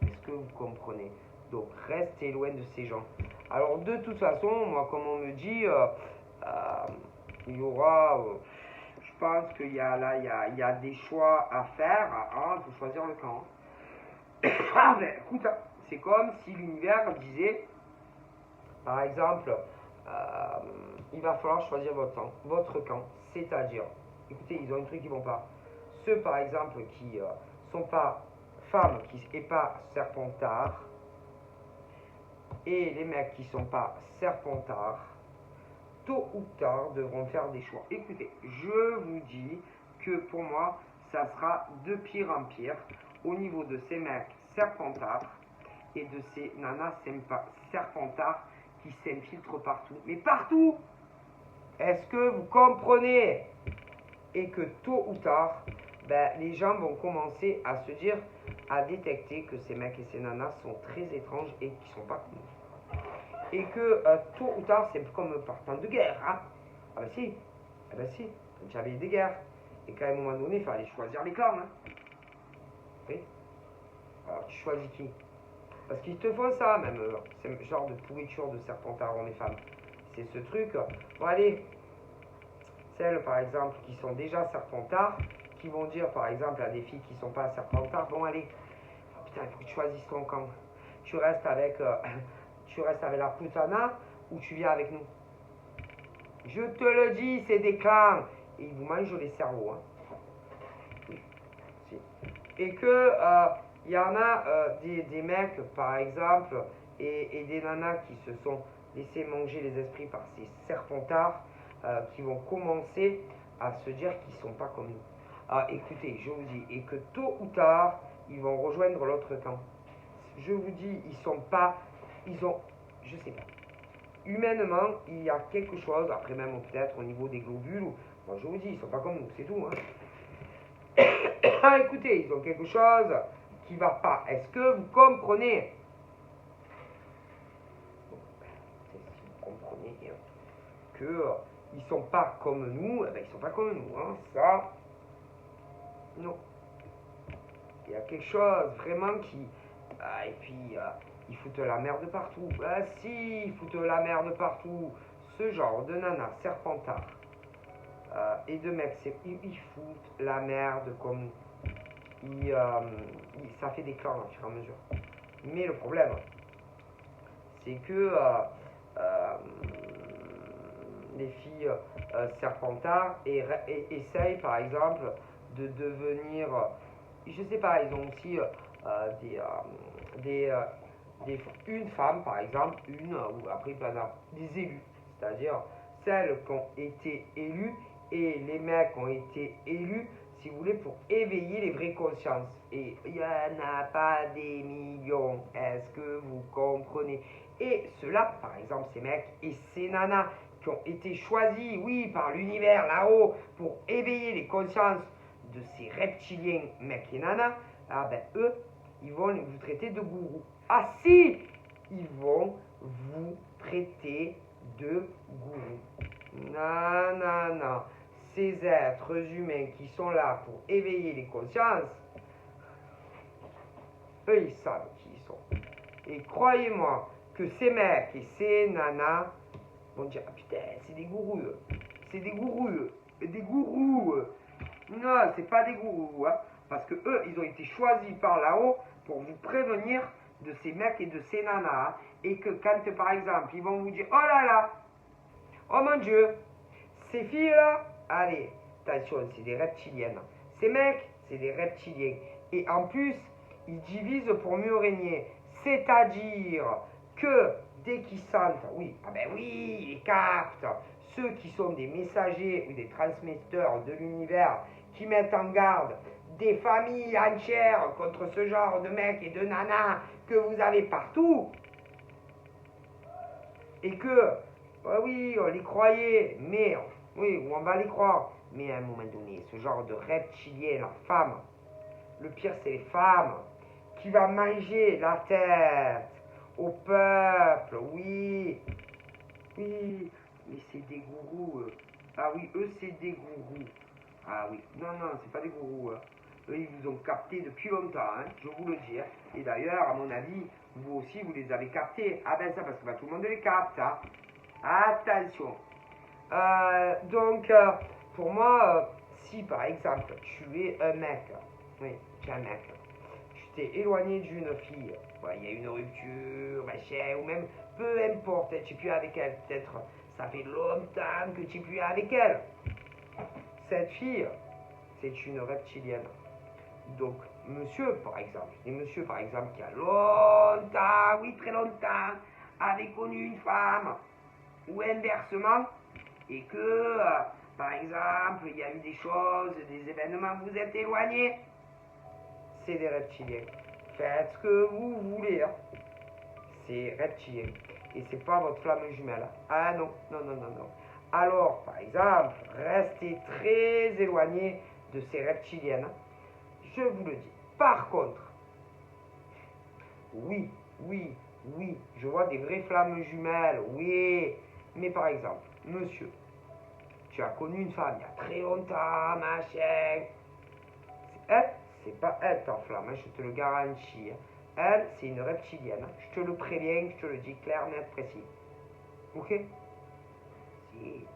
Est-ce que vous comprenez? Donc, restez loin de ces gens. Alors, de toute façon, moi, comme on me dit, il y aura, je pense qu'il y a là, il y a des choix à faire. Il faut choisir le camp. Ah, ben, écoute, c'est comme si l'univers disait, par exemple, il va falloir choisir votre camp, c'est-à-dire, écoutez, ils ont un truc qui ne vont pas. Ceux, par exemple, qui sont pas femmes et pas serpentards, et les mecs qui sont pas serpentards, tôt ou tard, devront faire des choix. Écoutez, je vous dis que pour moi, ça sera de pire en pire au niveau de ces mecs serpentards et de ces nanas serpentards qui s'infiltrent partout. Mais partout! Est-ce que vous comprenez? Et que tôt ou tard, ben, les gens vont commencer à se dire, à détecter que ces mecs et ces nanas sont très étranges et qui sont pas comme nous. Et que tôt ou tard, c'est comme partant de guerre. Hein? Ah ben si, ah ben si, j'avais des guerres. Et qu'à un moment donné, il fallait choisir les clans. Hein? Oui. Alors tu choisis qui? Parce qu'ils te font ça, même, c'est genre de pourriture de serpentard hommes et femmes. C'est ce truc, bon allez, celles par exemple qui sont déjà serpentards, qui vont dire par exemple à des filles qui sont pas serpentards, bon allez, oh, putain, il faut que tu choisisses ton camp. Tu restes avec la putana ou tu viens avec nous. Je te le dis, c'est des clans. Et ils vous mangent les cerveaux. Hein. Oui. Si. Et que il y en a des mecs, par exemple, et des nanas qui se sont laissés manger les esprits par ces serpentards, qui vont commencer à se dire qu'ils ne sont pas comme nous. Ah, écoutez, je vous dis, et que tôt ou tard, ils vont rejoindre l'autre camp. Je vous dis, je sais pas. Humainement, il y a quelque chose, après même peut-être au niveau des globules, moi je vous dis, ils ne sont pas comme nous, c'est tout. Hein. Ah, écoutez, ils ont quelque chose qui va pas. Est-ce que vous comprenez? Si vous comprenez que ils sont pas comme nous, eh ben, ils sont pas comme nous. Hein. Ça, non. Il y a quelque chose vraiment qui... Ah, et puis, ils foutent la merde partout. Ah si, ils foutent la merde partout. Ce genre de nana serpentard et de mecs, ils foutent la merde comme nous. Ça fait des clans au fur et à mesure. Mais le problème, c'est que les filles serpentards essayent par exemple de devenir, je sais pas, ils ont aussi une femme par exemple, ou après il peut y avoir des élus, c'est-à-dire celles qui ont été élues et les mecs ont été élus, si vous voulez, pour éveiller les vraies consciences. Et il n'y en a pas des millions, est-ce que vous comprenez? Et ceux-là, par exemple, ces mecs et ces nanas qui ont été choisis, oui, par l'univers là-haut, pour éveiller les consciences de ces reptiliens mecs et nanas, ah ben eux, ils vont vous traiter de gourou. Ah si, ils vont vous traiter de gourou. Non, non, non. Ces êtres humains qui sont là pour éveiller les consciences, eux, ils savent qui ils sont. Et croyez-moi que ces mecs et ces nanas vont dire, ah putain, c'est des gourous, eux. C'est des gourous, eux. Des gourous, eux. Non, c'est pas des gourous, hein. Parce que eux, ils ont été choisis par là-haut pour vous prévenir de ces mecs et de ces nanas. Hein. Et que quand, par exemple, ils vont vous dire, oh là là, oh mon Dieu, ces filles-là, allez, attention, c'est des reptiliennes. Ces mecs, c'est des reptiliens. Et en plus, ils divisent pour mieux régner. C'est-à-dire que dès qu'ils sentent, oui, ah ben oui, ils captent, ceux qui sont des messagers ou des transmetteurs de l'univers, qui mettent en garde des familles entières contre ce genre de mecs et de nanas que vous avez partout, et que, bah oui, on les croyait, mais, oui, on va les croire, mais à un moment donné, ce genre de reptilien, la femme, le pire c'est les femmes, qui va manger la tête au peuple, oui, oui, mais c'est des gourous, eux. Ah oui, eux c'est des gourous. Ah oui, non, non, c'est pas des gourous, hein. Eux, ils vous ont capté depuis longtemps, hein, je vous le dis. Hein. Et d'ailleurs, à mon avis, vous aussi, vous les avez captés. Ah ben ça, parce que bah, tout le monde les capte, hein. Attention. Donc, pour moi, si par exemple, tu es un mec, oui, tu es un mec, tu t'es éloigné d'une fille, il y a une rupture, machin, ou même, peu importe, tu es plus avec elle, peut-être, ça fait longtemps que tu es plus avec elle. Cette fille, c'est une reptilienne. Donc, monsieur, par exemple, et monsieur, par exemple, qui a longtemps, oui, très longtemps, avait connu une femme, ou inversement, et que, par exemple, il y a eu des choses, des événements, vous êtes éloignés, c'est des reptiliens. Faites ce que vous voulez, hein. C'est reptilien. Et c'est pas votre flamme jumelle. Ah non, non, non, non, non. Alors, par exemple, restez très éloigné de ces reptiliennes. Je vous le dis. Par contre, oui, oui, oui, je vois des vraies flammes jumelles, oui. Mais par exemple, monsieur, tu as connu une femme il y a très longtemps, machin. Elle, c'est pas elle ta flamme, hein, je te le garantis. Hein. Elle, c'est une reptilienne. Je te le préviens, je te le dis clair, net, précis. Ok? Si.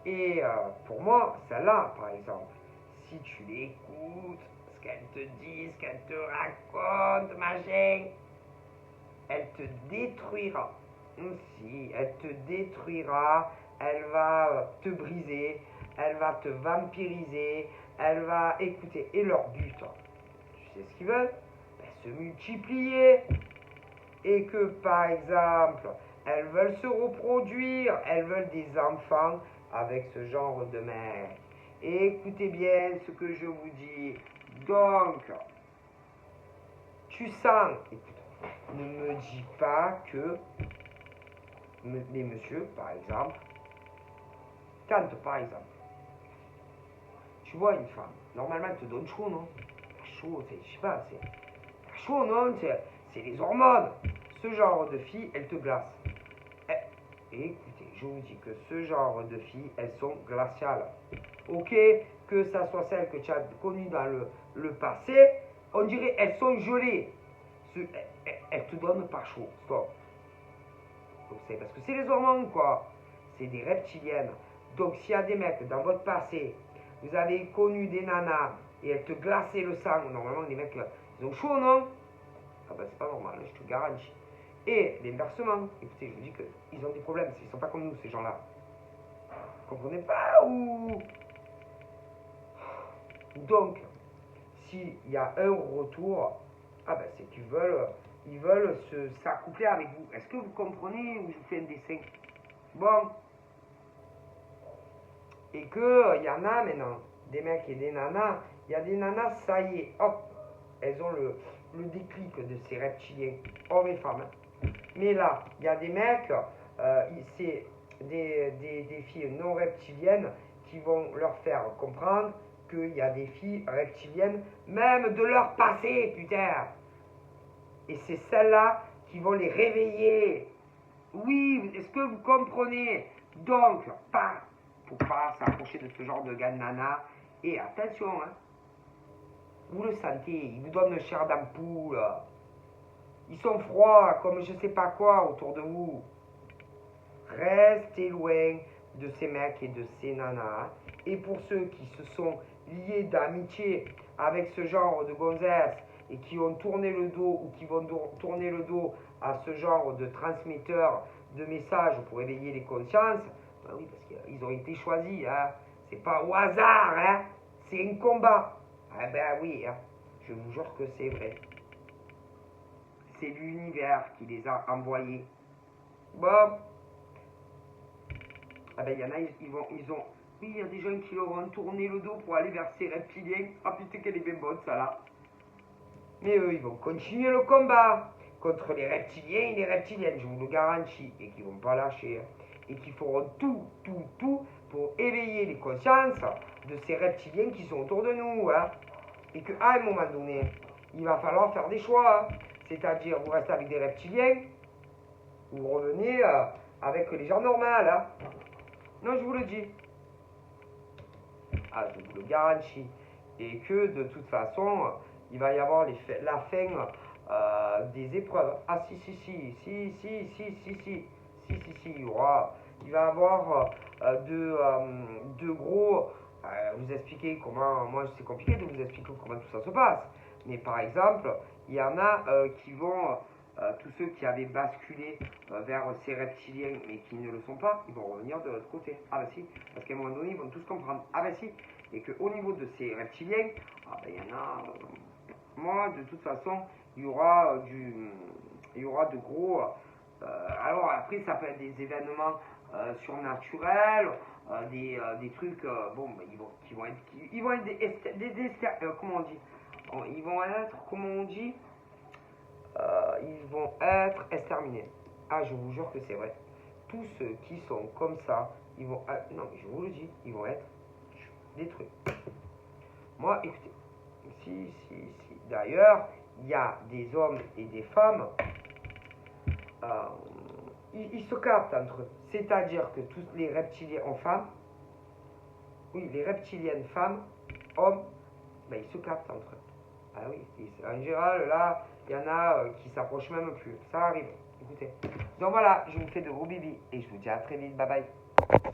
Et pour moi, celle-là, par exemple, si tu l'écoutes, ce qu'elle te dit, ce qu'elle te raconte, machin, elle te détruira. Si, elle te détruira, elle va te briser, elle va te vampiriser, elle va écouter. Et leur but, tu sais ce qu'ils veulent? Ben, se multiplier. Et que, par exemple, elles veulent se reproduire, elles veulent des enfants avec ce genre de mec. Et écoutez bien ce que je vous dis. Donc, tu sens, écoute, ne me dis pas que, mais monsieur, par exemple, quand, par exemple, tu vois une femme, normalement, elle te donne chaud, non? Chaud, je sais pas, c'est chaud, non? C'est les hormones. Ce genre de fille, elle te glace. Et écoutez, je vous dis que ce genre de filles, elles sont glaciales. Ok, que ça soit celles que tu as connues dans le passé, on dirait elles sont gelées. Elles te donnent pas chaud. Stop. Donc c'est parce que c'est les hormones, quoi. C'est des reptiliennes. Donc s'il y a des mecs dans votre passé, vous avez connu des nanas et elles te glaçaient le sang, normalement les mecs, ils ont chaud, non? Ah ben c'est pas normal, je te garantis. Et l'inversement, écoutez, je vous dis qu'ils ont des problèmes, ils sont pas comme nous, ces gens-là. Vous comprenez pas ou... Donc, s'il y a un retour, ah ben c'est qu'ils veulent s'accoupler avec vous. Est-ce que vous comprenez ou je vous fais un dessin? Bon. Et qu'il y en a maintenant, des mecs et des nanas, il y a des nanas, ça y est, hop, elles ont le déclic de ces reptiliens, hommes et femmes. Mais là, il y a des mecs, c'est des filles non reptiliennes qui vont leur faire comprendre qu'il y a des filles reptiliennes, même de leur passé, putain. Et c'est celles-là qui vont les réveiller. Oui, est-ce que vous comprenez? Donc, faut pas s'approcher de ce genre de gars de nana. Et attention, hein. Vous le sentez, ils vous donnent le chair d'ampoule. Ils sont froids comme je sais pas quoi autour de vous. Restez loin de ces mecs et de ces nanas. Et pour ceux qui se sont liés d'amitié avec ce genre de gonzesses et qui ont tourné le dos ou qui vont tourner le dos à ce genre de transmetteurs de messages pour éveiller les consciences, ben oui, parce qu'ils ont été choisis, hein. C'est pas au hasard, hein. C'est un combat. Ah ben oui, hein. Je vous jure que c'est vrai. C'est l'univers qui les a envoyés. Bon. Ah ben il y en a, ils ont... Oui, il y a des gens qui leur ont tourné le dos pour aller vers ces reptiliens. Ah putain, qu'elle est bien bonne, ça là. Mais eux, ils vont continuer le combat contre les reptiliens et les reptiliennes, je vous le garantis, et qui vont pas lâcher. Et qui feront tout pour éveiller les consciences de ces reptiliens qui sont autour de nous. Hein. Et qu'à un moment donné, il va falloir faire des choix. Hein. C'est-à-dire, vous restez avec des reptiliens, ou vous revenez avec les gens normaux. Hein. Non, je vous le dis. Ah, je vous le garantis. Et que de toute façon, il va y avoir la fin des épreuves. Ah si, il va y avoir de gros, vous expliquer comment, moi c'est compliqué de vous expliquer comment tout ça se passe, mais par exemple, il y en a qui vont, tous ceux qui avaient basculé vers ces reptiliens mais qui ne le sont pas, ils vont revenir de l'autre côté. Ah bah si, parce qu'à un moment donné, ils vont tous comprendre. Ah bah si, et qu'au niveau de ces reptiliens, ah bah il y en a... moi, de toute façon, il y aura de gros. Alors après, ça peut être des événements surnaturels, des trucs, bon, bah, ils vont être comment on dit, ils vont être, comment on dit, ils vont être exterminés. Ah, je vous jure que c'est vrai. Tous ceux qui sont comme ça, ils vont, non, mais je vous le dis, ils vont être détruits. Moi, écoutez, si. D'ailleurs, il y a des hommes et des femmes, ils se captent entre eux. C'est-à-dire que tous les reptiliens en femmes, oui, les reptiliennes femmes, hommes, ben, ils se captent entre eux. Ah oui, en général, là, il y en a qui s'approchent même plus. Ça arrive, écoutez. Donc voilà, je vous fais de gros bibis et je vous dis à très vite. Bye bye.